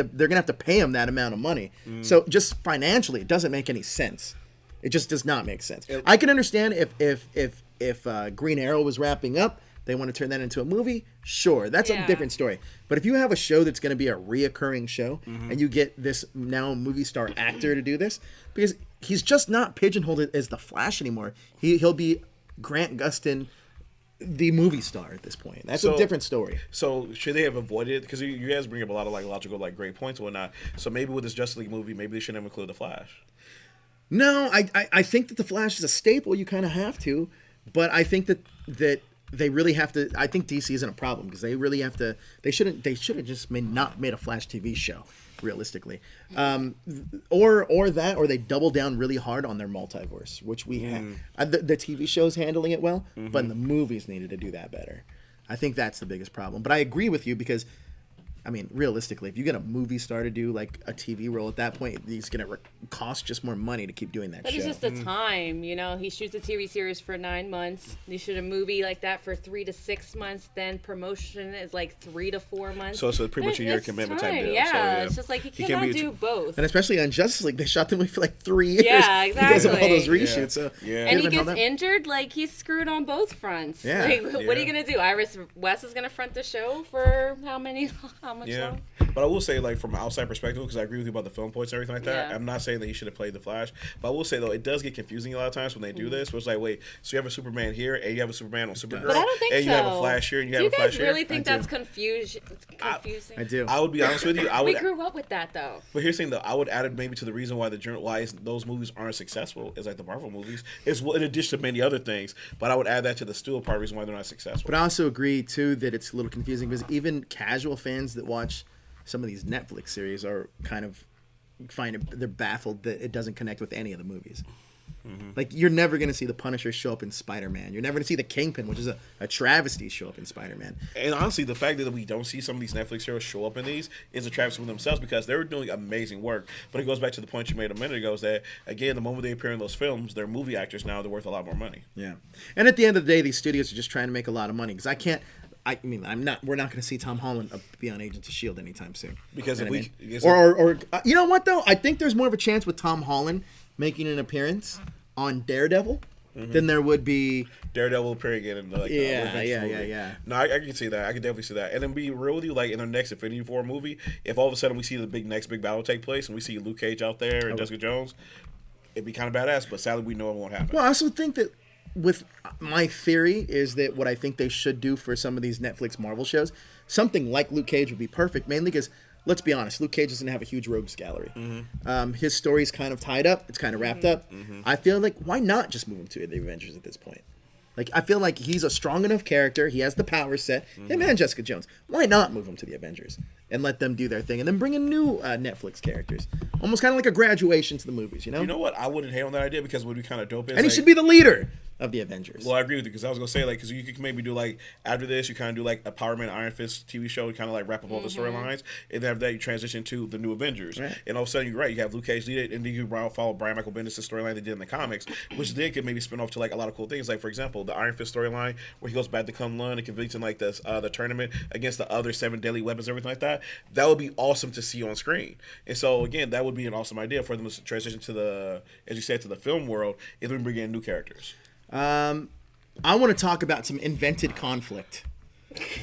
to pay him that amount of money. So just financially, it doesn't make any sense. It just does not make sense. I can understand if Green Arrow was wrapping up, they want to turn that into a movie. Sure, that's Yeah. a different story. But if you have a show that's going to be a reoccurring show, and you get this now movie star actor to do this, because he's just not pigeonholed as the Flash anymore. He'll be Grant Gustin, the movie star at this point. That's a different story. So should they have avoided? Because you guys bring up a lot of like logical, like great points and whatnot. So maybe with this Justice League movie, maybe they shouldn't have included the Flash. No, I think that the Flash is a staple. You kind of have to, but I think that they really have to. I think DC isn't a problem because they really have to. They should have just not made a Flash TV show, realistically, or they double down really hard on their multiverse, which we have. The TV show's handling it well, but the movies needed to do that better. I think that's the biggest problem. But I agree with you because, I mean, realistically, if you get a movie star to do like a TV role at that point, he's going to cost just more money to keep doing that But show. it's just the time, you know. He shoots a TV series for 9 months. You shoot a movie like that for 3 to 6 months. Then promotion is like 3 to 4 months. So it's pretty much a year It's commitment time. type deal. Yeah, So, yeah. it's just like he He can't cannot be a do both. And especially on Justice League, they shot the movie for like 3 years. Yeah, Because of all those exactly. reshoots. So Yeah. And he haven't held gets up. injured, like he's screwed on both fronts. Yeah. Like, what are you Yeah. gonna do? Iris West is gonna front the show for how much Yeah, long? but I will say, like from an outside perspective, because I agree with you about the film points and everything like that. Yeah. I'm not saying that he should have played the Flash, but I will say though, it does get confusing a lot of times when they do this. Where it's like, wait, so you have a Superman here, and you have a Superman on Supergirl, But I don't think and you so. have a Flash here, and you Do have you a Flash guys really here. think I that's do. confusing? I do. I would be honest with you. I We would. grew up with that though. But here's the thing, though. I would add it maybe to the reason why those movies aren't successful is like the Marvel movies. Is in addition to many other things. But I would add that to the still part of the reason why they're not successful. But I also agree, too, that it's a little confusing because even casual fans that watch some of these Netflix series are kind of they're baffled that it doesn't connect with any of the movies. Like, you're never going to see the Punisher show up in Spider-Man. You're never going to see the Kingpin, which is a travesty, show up in Spider-Man. And honestly, the fact that we don't see some of these Netflix heroes show up in these is a travesty for themselves because they were doing amazing work. But it goes back to the point you made a minute ago is that, again, the moment they appear in those films, they're movie actors now. They're worth a lot more money. Yeah. And at the end of the day, these studios are just trying to make a lot of money. Because we're not going to see Tom Holland be on Agents of S.H.I.E.L.D. anytime soon. Because you know you know what, though? I think there's more of a chance with Tom Holland making an appearance on Daredevil than there would be Daredevil appearing in like yeah. No, I can see that. I can definitely see that. And then be real with you, like in the next Infinity War movie, if all of a sudden we see the next big battle take place and we see Luke Cage out there and Jessica Jones, it'd be kind of badass. But sadly, we know it won't happen. Well, I also think that with my theory is that what I think they should do for some of these Netflix Marvel shows, something like Luke Cage would be perfect. Mainly because, let's be honest, Luke Cage doesn't have a huge rogues gallery. His story's kind of tied up. It's kind of wrapped up. I feel like, why not just move him to the Avengers at this point? Like, I feel like he's a strong enough character. He has the power set. Him and Jessica Jones. Why not move him to the Avengers and let them do their thing and then bring in new Netflix characters? Almost kind of like a graduation to the movies, you know? You know what? I wouldn't hate on that idea because what would be kind of dope is... And he should be the leader of the Avengers. Well, I agree with you because I was going to say, like, because you could maybe do, like, after this, you kind of do, like, a Power Man Iron Fist TV show, kind of, like, wrap up all the storylines, and then after that, you transition to the new Avengers. Right. And all of a sudden, you're right, you have Luke Cage lead it, and then you follow Brian Michael Bendis' storyline they did in the comics, which then could maybe spin off to, like, a lot of cool things. Like, for example, the Iron Fist storyline, where he goes back to Kunlun and competes in, like, this, the tournament against the other 7 deadly weapons and everything like that. That would be awesome to see on screen. And so, again, that would be an awesome idea for them to transition to the, as you said, to the film world, if we bring in new characters. I want to talk about some invented conflict.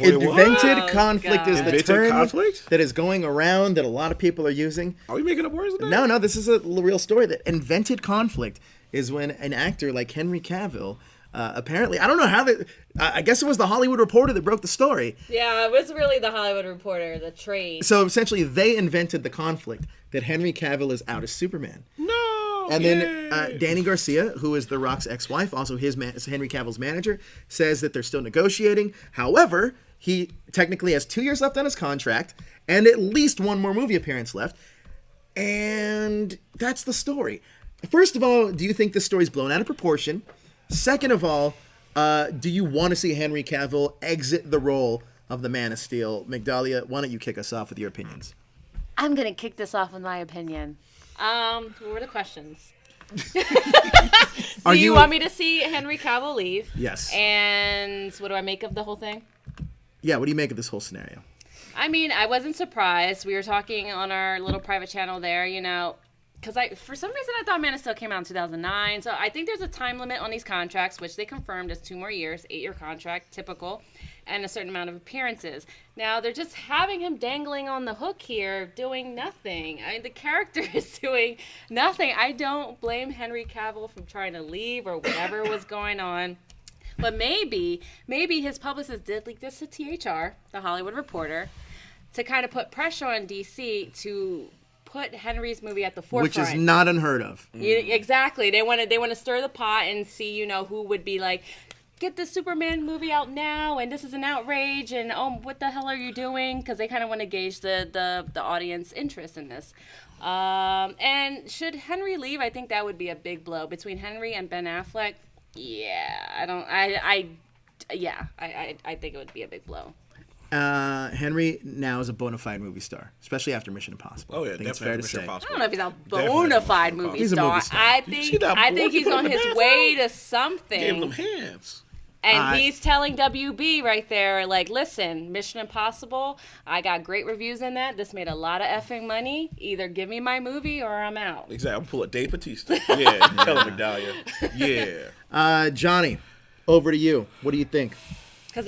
Invented conflict is the Invented term conflict? that is going around that a lot of people are using. Are we making up words? No, this is a real story. That invented conflict is when an actor like Henry Cavill, apparently, I don't know how I guess it was the Hollywood Reporter that broke the story. Yeah, it was really the Hollywood Reporter, the trade. So essentially, they invented the conflict that Henry Cavill is out as Superman. No. And then Danny Garcia, who is The Rock's ex-wife, also Henry Cavill's manager, says that they're still negotiating. However, he technically has 2 years left on his contract and at least one more movie appearance left. And that's the story. First of all, do you think this story's blown out of proportion? Second of all, do you want to see Henry Cavill exit the role of the Man of Steel? Migdalia, why don't you kick us off with your opinions? I'm going to kick this off with my opinion. What were the questions? Do you want me to see Henry Cavill leave? Yes. And what do I make of the whole thing? Yeah, what do you make of this whole scenario? I mean, I wasn't surprised. We were talking on our little private channel there, you know, because for some reason I thought Man of Steel came out in 2009. So I think there's a time limit on these contracts, which they confirmed as 2 more years, 8-year contract, typical, and a certain amount of appearances. Now they're just having him dangling on the hook here, doing nothing. I mean, the character is doing nothing. I don't blame Henry Cavill from trying to leave or whatever was going on. But maybe his publicist did leak this to THR, the Hollywood Reporter, to kind of put pressure on DC to put Henry's movie at the forefront. Which is not unheard of. Exactly. They want to stir the pot and see, you know, who would be like, get the Superman movie out now, and this is an outrage, and oh, what the hell are you doing? Because they kind of want to gauge the audience interest in this. And should Henry leave, I think that would be a big blow. Between Henry and Ben Affleck, I think it would be a big blow. Henry now is a bona fide movie star, especially after Mission Impossible. Oh yeah, I think it's fair to say. I don't know if he's a bona fide movie He's a star. movie star. I think he's on his way to something. Gave them hands. And he's telling WB right there, like, listen, Mission Impossible, I got great reviews in that. This made a lot of effing money. Either give me my movie or I'm out. Exactly. I'm pull a Dave Bautista. Yeah, tell him, Migdalia. Yeah. Johnny, over to you. What do you think? Because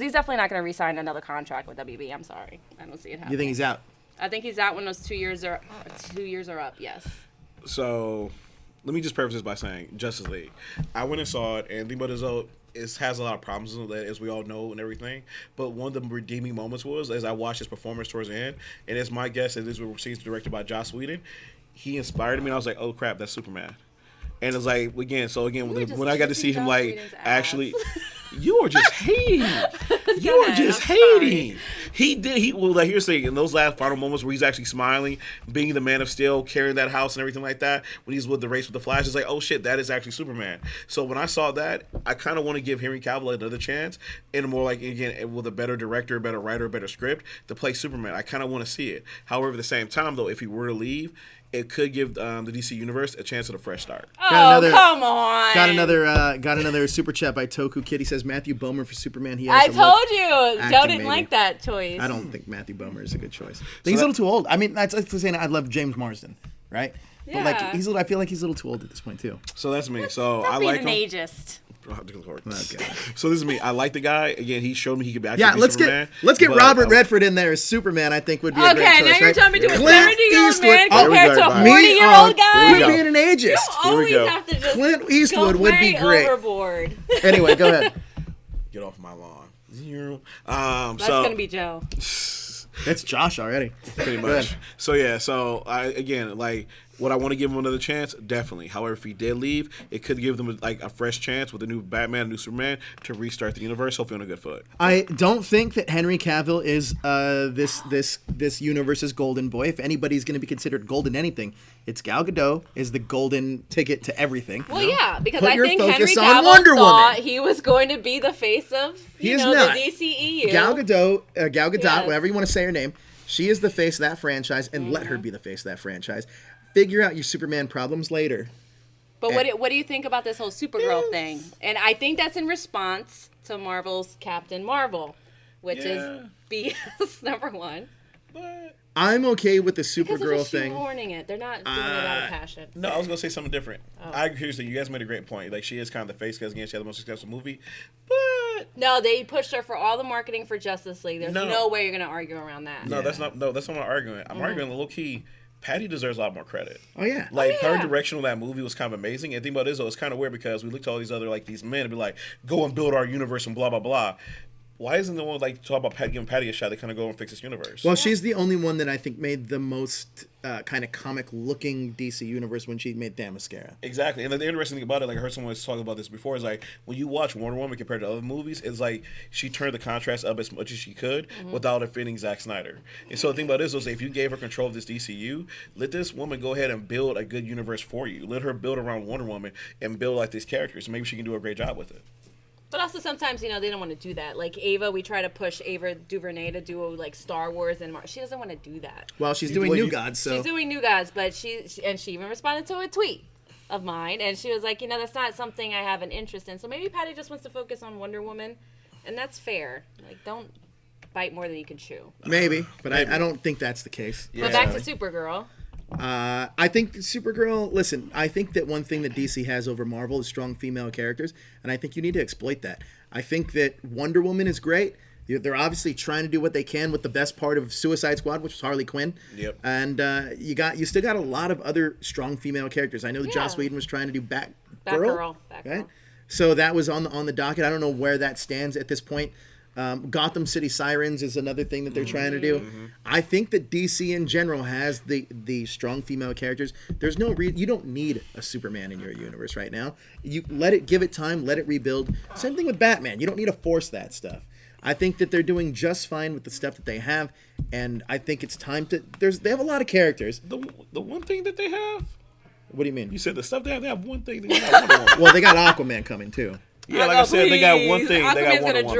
he's definitely not going to re-sign another contract with WB. I'm sorry. I don't see it happening. You think he's out? I think he's out when those 2 years are up, yes. So, let me just preface this by saying, Justice League. I went and saw it, and it has a lot of problems with it, as we all know and everything. But one of the redeeming moments was, as I watched his performance towards the end, and it's my guess that this was directed by Joss Whedon, he inspired me, and I was like, oh crap, that's Superman. And it's like, when I got to see him, like, actually, you are just hating. You are just hating. He did. Like you're saying, in those last final moments where he's actually smiling, being the Man of Steel, carrying that house and everything like that, when he's with the race with the Flash, it's like, oh shit, that is actually Superman. So when I saw that, I kind of want to give Henry Cavill another chance, and more like, again, with a better director, a better writer, a better script to play Superman. I kind of want to see it. However, at the same time, though, if he were to leave, it could give the DC Universe a chance at a fresh start. Oh, come on. Got another super chat by Toku Kid. He says Matthew Bomer for Superman. I told you. Joe didn't like that choice. I don't think Matthew Bomer is a good choice. I think he's a little too old. I mean, that's saying I love James Marsden, right? Yeah. But I feel like he's a little too old at this point too. So that's me. So Stop I being like an him. ageist. Okay. So this is me. I like the guy. Again, he showed me he could actually be let's Superman. let's get Robert Redford in there as Superman. I think would be a great choice. Okay, now you're right? telling me to a Clint 70-year-old man Eastwood. compared to a Me 40-year-old guy. we go. Being an ageist. You always go. have to just Clint Eastwood go would be way great. overboard. Anyway, go ahead. Get off my lawn. That's gonna be Joe. That's Josh already. Pretty much. So yeah. So would I want to give him another chance? Definitely. However, if he did leave, it could give them a fresh chance with a new Batman, a new Superman to restart the universe. Hopefully on a good foot. I don't think that Henry Cavill is this universe's golden boy. If anybody's going to be considered golden anything, it's Gal Gadot is the golden ticket to everything. Well, yeah, because Put I your think Henry focus on Cavill Wonder thought Woman. he was going to be the face of He is the not. DCEU. Gal Gadot, Yes. whatever you want to say her name, she is the face of that franchise, and let her be the face of that franchise. Figure out your Superman problems later. But what do you think about this whole Supergirl thing? And I think that's in response to Marvel's Captain Marvel, which is BS number one. But I'm okay with the Because they're Supergirl just thing. shoehorning it. They're not doing it out of passion. no, I was gonna say something different. I agree with you. You guys made a great point. Like she is kind of the face because again, she had the most successful movie. But No, they pushed her for all the marketing for Justice League. There's No. no way you're going to argue around that. no, that's not my argument. I'm arguing low key. Patty deserves a lot more credit. Oh yeah. Like her direction on that movie was kind of amazing. And the thing about it is, though, it's kind of weird because we looked at all these other these men and be like, go and build our universe and blah blah blah. Why isn't the one talk about giving Patty a shot to kind of go and fix this universe? Well, she's the only one that I think made the most kind of comic-looking DC universe when she made Themyscira. Exactly. And the interesting thing about it, I heard someone was talking about this before, is when you watch Wonder Woman compared to other movies, it's she turned the contrast up as much as she could without offending Zack Snyder. And so the thing about this was if you gave her control of this DCU, let this woman go ahead and build a good universe for you. Let her build around Wonder Woman and build these characters. Maybe she can do a great job with it. But also sometimes, they don't want to do that. Like Ava, we try to push Ava DuVernay to do Star Wars and she doesn't want to do that. Well, she's doing New Gods, so She's doing New Gods, but she even responded to a tweet of mine, and she was like, that's not something I have an interest in. So maybe Patty just wants to focus on Wonder Woman, and that's fair. Don't bite more than you can chew. maybe, but I don't think that's the case. But back to Supergirl. I think Supergirl, listen, I think that one thing that DC has over Marvel is strong female characters, and I think you need to exploit that. I think that Wonder Woman is great. They're obviously trying to do what they can with the best part of Suicide Squad, which was Harley Quinn. Yep. And you still got a lot of other strong female characters. I know Joss Whedon was trying to do Batgirl. Right? So that was on the docket. I don't know where that stands at this point. Gotham City Sirens is another thing that they're trying to do. I think that DC in general has the strong female characters. There's no you don't need a Superman in your universe right now. You give it time, let it rebuild. Same thing with Batman. You don't need to force that stuff. I think that they're doing just fine with the stuff that they have, and I think it's time to. They have a lot of characters. The one thing that they have. What do you mean? You said the stuff they have one thing. They have Wonder Woman. Well, they got Aquaman coming too. Yeah, like I said, they got one thing. They got Aquaman's Wonder gonna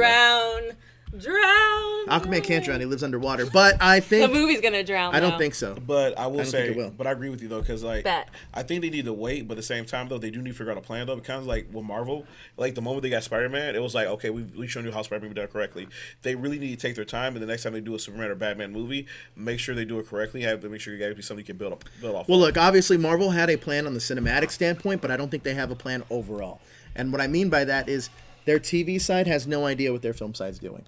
Woman. drown. Aquaman can't drown. He lives underwater. But I think The movie's gonna drown. I don't though. think so. But I will don't think say, it will. but I agree with you though, because Bet. I think they need to wait, but at the same time though, they do need to figure out a plan though. Because with Marvel, the moment they got Spider-Man, it was okay, we shown you how Spider-Man done it correctly. They really need to take their time, and the next time they do a Superman or Batman movie, make sure they do it correctly. Have to make sure you guys be something you can build off. Well, look, obviously Marvel had a plan on the cinematic standpoint, but I don't think they have a plan overall. And what I mean by that is their TV side has no idea what their film side's doing.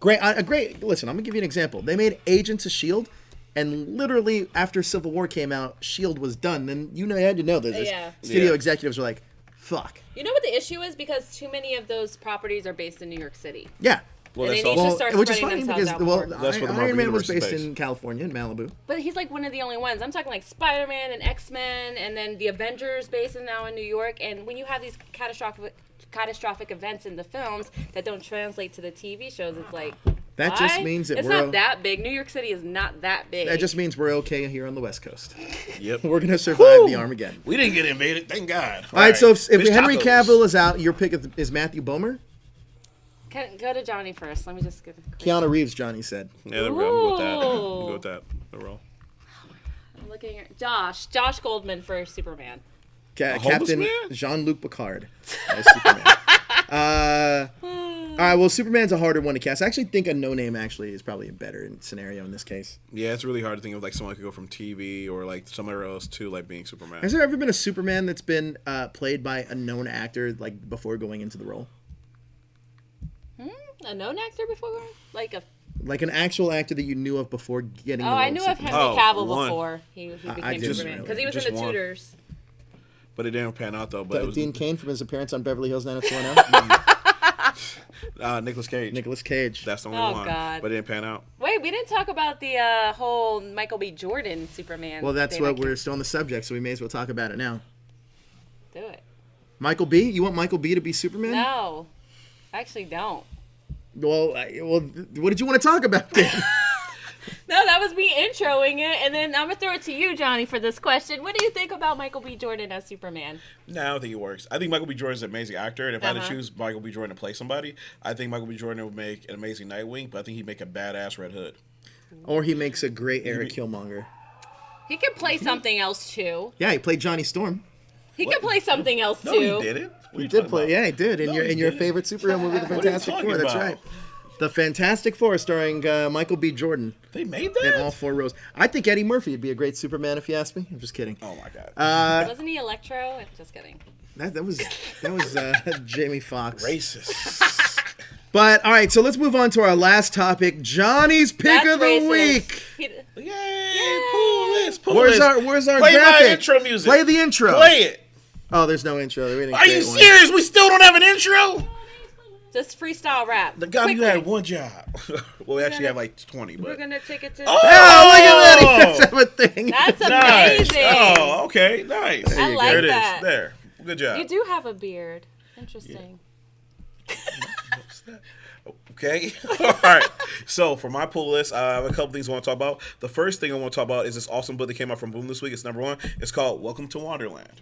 Listen, I'm gonna give you an example. They made Agents of S.H.I.E.L.D., and literally after Civil War came out, S.H.I.E.L.D. was done. Then you had to know that studio executives were like, "Fuck." You know what the issue is? Because too many of those properties are based in New York City. Yeah. And they need to start which is spreading funny themselves because out more. That's what the Marvel Iron Man was universe is based based. in California, in Malibu. But he's one of the only ones. I'm talking Spider-Man and X-Men, and then the Avengers base is now in New York. And when you have these catastrophic events in the films that don't translate to the TV shows, it's That just means that it's not that big. New York City is not that big. That just means we're okay here on the West Coast. Yep. We're gonna survive the Armageddon. We didn't get invaded, thank God. All right, so if Fish Henry tacos. Cavill is out, your pick is Matthew Bomer? Go to Johnny first. Let me just get a quick. Keanu Reeves, Johnny said. Yeah, there we go. I'm good with that. The roll. I'm looking at Josh Goldman for Superman. Captain man? Jean-Luc Picard as Superman. All right, well, Superman's a harder one to cast. I actually think a no-name actually is probably a better scenario in this case. Yeah, it's really hard to think of like someone who could go from TV or like somewhere else to like being Superman. Has there ever been a Superman that's been played by a known actor like before going into the role? A known actor before? Like an actual actor that you knew of before getting the role I knew of Superman? Henry Cavill one. before he became didn't Superman. really. Because he was in Just the one. Tudors. But it didn't pan out though. But it was Dean Kane from his appearance on Beverly Hills 90210. Nicolas Cage. Nicolas Cage. That's the only Oh, one. God. But it didn't pan out. Wait, we didn't talk about the whole Michael B. Jordan Superman. Well, that's thing. what we're still on the subject, so we may as well talk about it now. Do it. Michael B? You want Michael B to be Superman? No. I actually don't. Well, what did you want to talk about then? No, that was me introing it, and then I'm gonna throw it to you, Johnny, for this question. What do you think about Michael B. Jordan as Superman? No, I don't think it works. I think Michael B. Jordan's an amazing actor, and if I had to Uh-huh. choose Michael B. Jordan to play somebody, I think Michael B. Jordan would make an amazing Nightwing, but I think he'd make a badass Red Hood. Or he makes a great Eric Killmonger. He could play something else too. Yeah, he played Johnny Storm. He could play something else No, too. he didn't. What are He you did talking play. about? Yeah, he did. In No, your he in your didn't. favorite superhero movie, The What are you Fantastic talking Four. That's about? right. The Fantastic Four, starring Michael B. Jordan They made in that? all four roles. I think Eddie Murphy would be a great Superman if you ask me. I'm just kidding. Oh my God. Wasn't he Electro? Just kidding. That was Jamie Foxx. Racist. But all right, so let's move on to our last topic, Johnny's pick That's of the racist. week. Yay! Pull this. Pull Where's this. our Play graphic? my intro music. Play the intro. Play it. Oh, there's no intro. We didn't Are you create one. serious? We still don't have an intro? Just freestyle rap. The guy you Quickly. had one job. Well, we actually have like 20, We're but. gonna take it to. Oh, look at that! He does have a thing. That's Nice. amazing. Oh, okay. Nice. I like There it is. that. There. Good job. You do have a beard. Interesting. Okay. All right. So for my pull list, I have a couple things I want to talk about. The first thing I want to talk about is this awesome book that came out from Boom this week. It's number 1. It's called Welcome to Wonderland.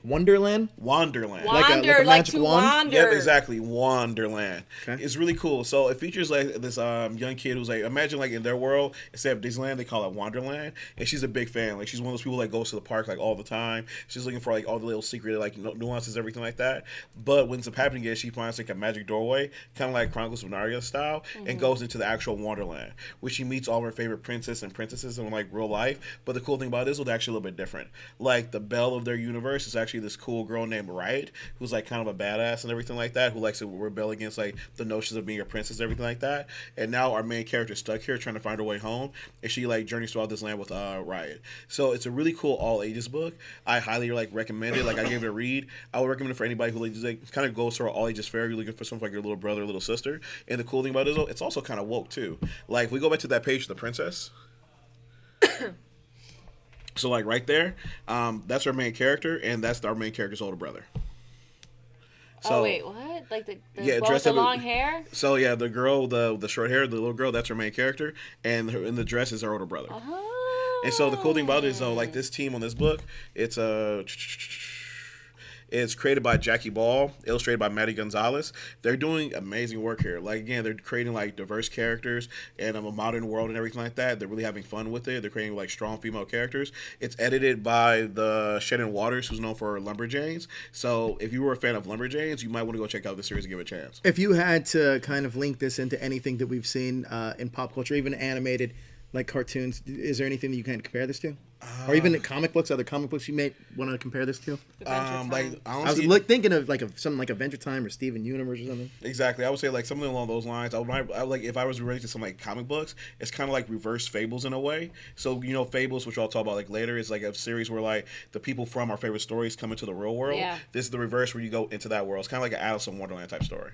Wonderland? Wonderland. Wander, like a like magic to wand? wander. Yep, exactly. Wonderland. Okay. It's really cool. So it features like this young kid who's like, imagine like in their world, instead of Disneyland, they call it Wonderland. And she's a big fan. Like she's one of those people that goes to the park like all the time. She's looking for like all the little secret like nuances, everything like that. But what ends up happening is she finds like a magic doorway, kind of like Chronicles of Narnia style, and goes into the actual Wonderland, where she meets all of her favorite princess and princesses in like real life. But the cool thing about this was actually a little bit different. Like the belle of their universe is actually this cool girl named Riot, who's like kind of a badass and everything like that, who likes to rebel against like the notions of being a princess and everything like that. And now our main character is stuck here trying to find her way home, and she like journeys throughout this land with Riot. So it's a really cool all ages book. I highly like recommend it. Like I gave it a read. I would recommend it for anybody who like kind of goes for all ages fair. You're looking for something like your little brother, little sister. And the cool thing about it is it's also kind of woke too. Like if we go back to that page, the princess. So like right there, that's our main character, and that's our main character's older brother. So, Oh wait, what? Like the Yeah, girl with dressed the up- long hair? So yeah, the girl, the short hair, the little girl, that's her main character, and in the dress is her older brother. Oh. And so the cool thing about it is though, like this team on this book, it's created by Jackie Ball, illustrated by Maddie Gonzalez. They're doing amazing work here. Like again, they're creating like diverse characters and a modern world and everything like that. They're really having fun with it. They're creating like strong female characters. It's edited by the Shannon Waters, who's known for Lumberjanes. So if you were a fan of Lumberjanes, you might want to go check out this series and give it a chance. If you had to kind of link this into anything that we've seen in pop culture, even animated, like cartoons, is there anything that you can compare this to? Or even comic books, other comic books you may want to compare this to? Like I was honestly, thinking of like something like Adventure Time or Steven Universe or something. exactly. I would say like something along those lines. I would like if I was related to some like comic books, it's kind of like reverse Fables in a way. So you know, Fables, which I'll talk about like later, is like a series where like the people from our favorite stories come into the real world. Yeah. This is the reverse where you go into that world. It's kind of like an Alice in Wonderland type story.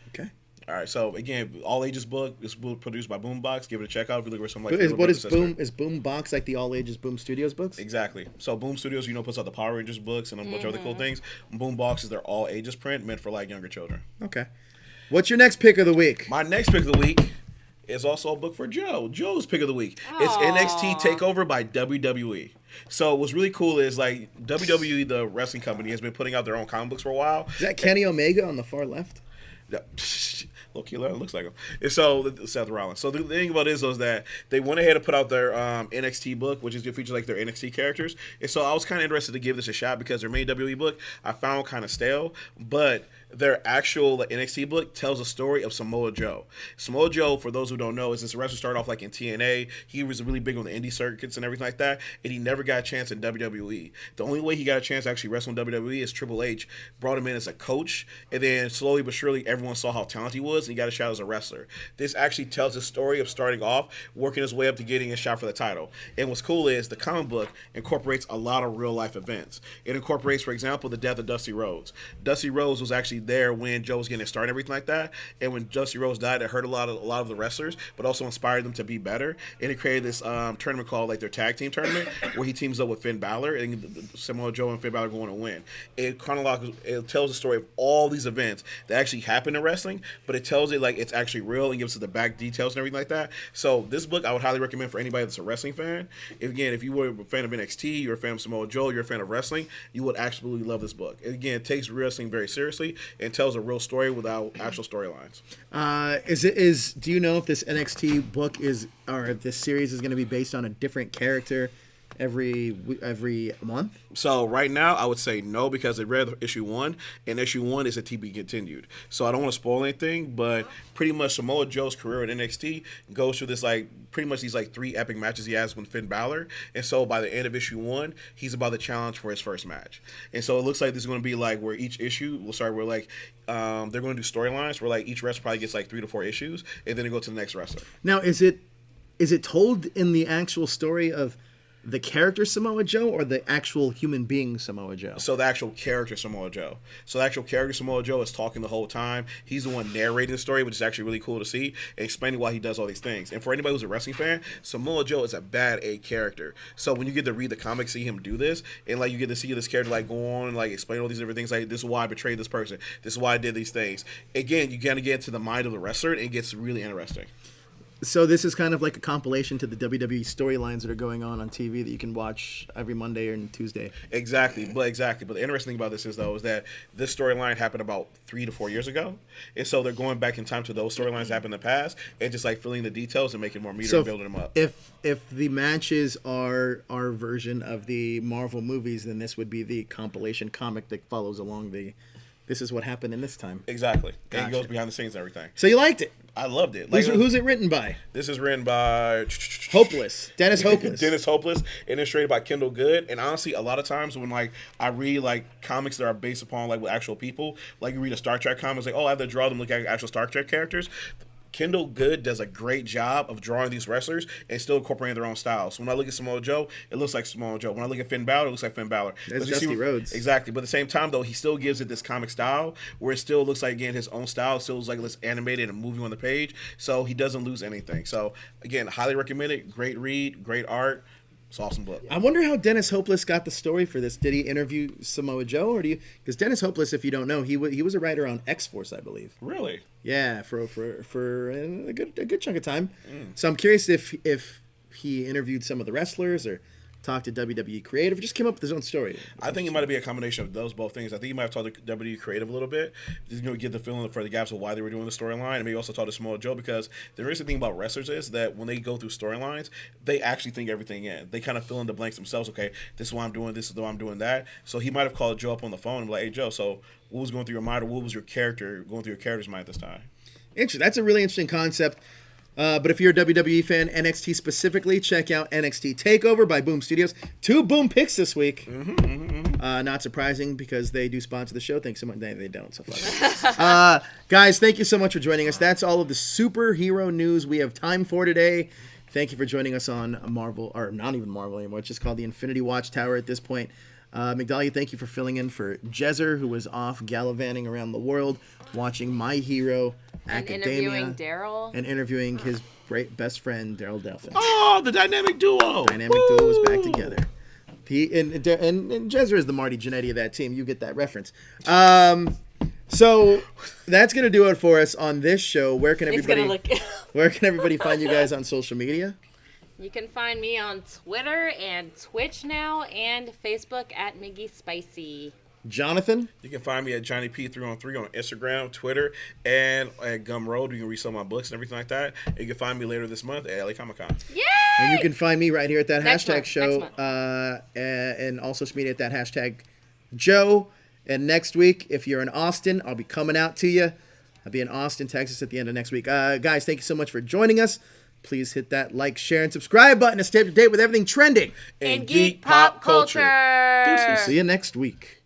Okay. All right. So again, all ages book. This book produced by Boombox. Give it a check out if you're looking for some like. What is sister. Boom? Is Boom Box like the all ages Boom Studios books? Exactly. So Boom Studios, puts out the Power Rangers books and a bunch of other cool things. Boombox is their all ages print meant for like younger children. Okay. What's your next pick of the week? My next pick of the week is also a book for Joe. Joe's pick of the week. It's Aw. NXT Takeover by WWE. So what's really cool is like WWE, the wrestling company, has been putting out their own comic books for a while. Is that Kenny Omega on the far left? Look, he looks like him. And so Seth Rollins. So the thing about it is that they went ahead and put out their NXT book, which is to feature like their NXT characters. And so I was kind of interested to give this a shot because their main WWE book I found kind of stale, but their actual NXT book tells a story of Samoa Joe. Samoa Joe, for those who don't know, is this wrestler started off like in TNA. He was really big on the indie circuits and everything like that, and he never got a chance in WWE. The only way he got a chance to actually wrestle in WWE is Triple H brought him in as a coach, and then slowly but surely everyone saw how talented he was, and he got a shot as a wrestler. This actually tells the story of starting off, working his way up to getting a shot for the title. And what's cool is the comic book incorporates a lot of real life events. It incorporates, for example, the death of Dusty Rhodes. Dusty Rhodes was actually there when Joe was getting started and everything like that. And when Dusty Rhodes died, it hurt a lot of the wrestlers, but also inspired them to be better. And it created this tournament called like their tag team tournament, where he teams up with Finn Balor, and Samoa Joe and Finn Balor going to win. It tells the story of all these events that actually happen in wrestling, but it tells it like it's actually real and gives us the back details and everything like that. So this book I would highly recommend for anybody that's a wrestling fan. If you were a fan of NXT, you're a fan of Samoa Joe, you're a fan of wrestling, you would absolutely love this book. Again, it takes wrestling very seriously and tells a real story without actual storylines. Do you know if this NXT book or this series is going to be based on a different character every month? So right now, I would say no, because I read issue 1, and issue 1 is a TB continued. So I don't want to spoil anything, but pretty much Samoa Joe's career in NXT goes through this pretty much these 3 epic matches he has with Finn Balor, and so by the end of issue 1, he's about to challenge for his first match. And so it looks like this is going to be where each issue will start where they're going to do storylines where each wrestler probably gets 3 to 4 issues, and then they go to the next wrestler. Now, is it told in the actual story of the character Samoa Joe or the actual human being Samoa Joe? So the actual character Samoa Joe. So the actual character Samoa Joe is talking the whole time. He's the one narrating the story, which is actually really cool to see, and explaining why he does all these things. And for anybody who's a wrestling fan, Samoa Joe is a bad A character. So when you get to read the comics, see him do this, and you get to see this character go on and explain all these different things, this is why I betrayed this person, this is why I did these things. Again, you gotta get into the mind of the wrestler, and it gets really interesting. So this is kind of like a compilation to the WWE storylines that are going on TV that you can watch every Monday and Tuesday. Exactly. But the interesting thing about this is that this storyline happened about 3 to 4 years ago, and so they're going back in time to those storylines that happened in the past, and just filling the details and making more meter and building them up. If the matches are our version of the Marvel movies, then this would be the compilation comic that follows along this is what happened in this time. Exactly. Gotcha. And it goes behind the scenes and everything. So you liked it? I loved it. Who's it written by? This is written by Hopeless. Dennis Hopeless. Dennis Hopeless, illustrated by Kendall Good. And honestly, a lot of times when I read comics that are based upon with actual people, you read a Star Trek comic, I have to draw them look like actual Star Trek characters. Kendall Good does a great job of drawing these wrestlers and still incorporating their own styles. So when I look at Samoa Joe, it looks like Samoa Joe. When I look at Finn Balor, it looks like Finn Balor. That's Dusty Rhodes. Exactly. But at the same time, though, he still gives it this comic style where it still looks like, again, his own style. It still looks like it's animated and moving on the page. So he doesn't lose anything. So, again, highly recommend it. Great read, great art. It's an awesome book. I wonder how Dennis Hopeless got the story for this. Did he interview Samoa Joe, or because Dennis Hopeless, if you don't know, he was a writer on X-Force, I believe. Really? Yeah, for a good chunk of time. So I'm curious if he interviewed some of the wrestlers or talked to WWE Creative, or just came up with his own story. I think it might be a combination of both things. I think he might have talked to WWE Creative a little bit, get the feeling for the gaps of why they were doing the storyline, and maybe also talk to Samoa Joe, because the interesting thing about wrestlers is that when they go through storylines, they actually think everything in. They kind of fill in the blanks themselves. Okay, this is why I'm doing this, is why I'm doing that. So he might have called Joe up on the phone and be like, "Hey Joe, so what was going through your mind, or what was your character going through your character's mind at this time?" Interesting. That's a really interesting concept. But if you're a WWE fan, NXT specifically, check out NXT TakeOver by Boom Studios. 2 Boom picks this week. Not surprising, because they do sponsor the show. Thanks so much. They don't, so fuck. Guys, thank you so much for joining us. That's all of the superhero news we have time for today. Thank you for joining us on Marvel, or not even Marvel anymore. It's just called the Infinity Watchtower at this point. Migdalia, thank you for filling in for Jezer, who was off gallivanting around the world, watching My Hero Academia. And interviewing Daryl. And interviewing his great best friend, Daryl Delphin. Oh, the dynamic duo. Dynamic duo is back together. And Jezer is the Marty Jannetty of that team. You get that reference. So that's going to do it for us on this show. Where can everybody... He's going to look... Where can everybody find you guys on social media? You can find me on Twitter and Twitch now, and Facebook at Miggy Spicy. Jonathan? You can find me at Johnny P313 on Instagram, Twitter, and at Gumroad. You can read some of my books and everything like that. And you can find me later this month at LA Comic Con. Yay! And you can find me right here at that Next hashtag month, show, next month. and all social media at that hashtag Joe. And next week, if you're in Austin, I'll be coming out to you. I'll be in Austin, Texas at the end of next week. Guys, thank you so much for joining us. Please hit that like, share, and subscribe button to stay up to date with everything trending in geek pop culture. See you next week.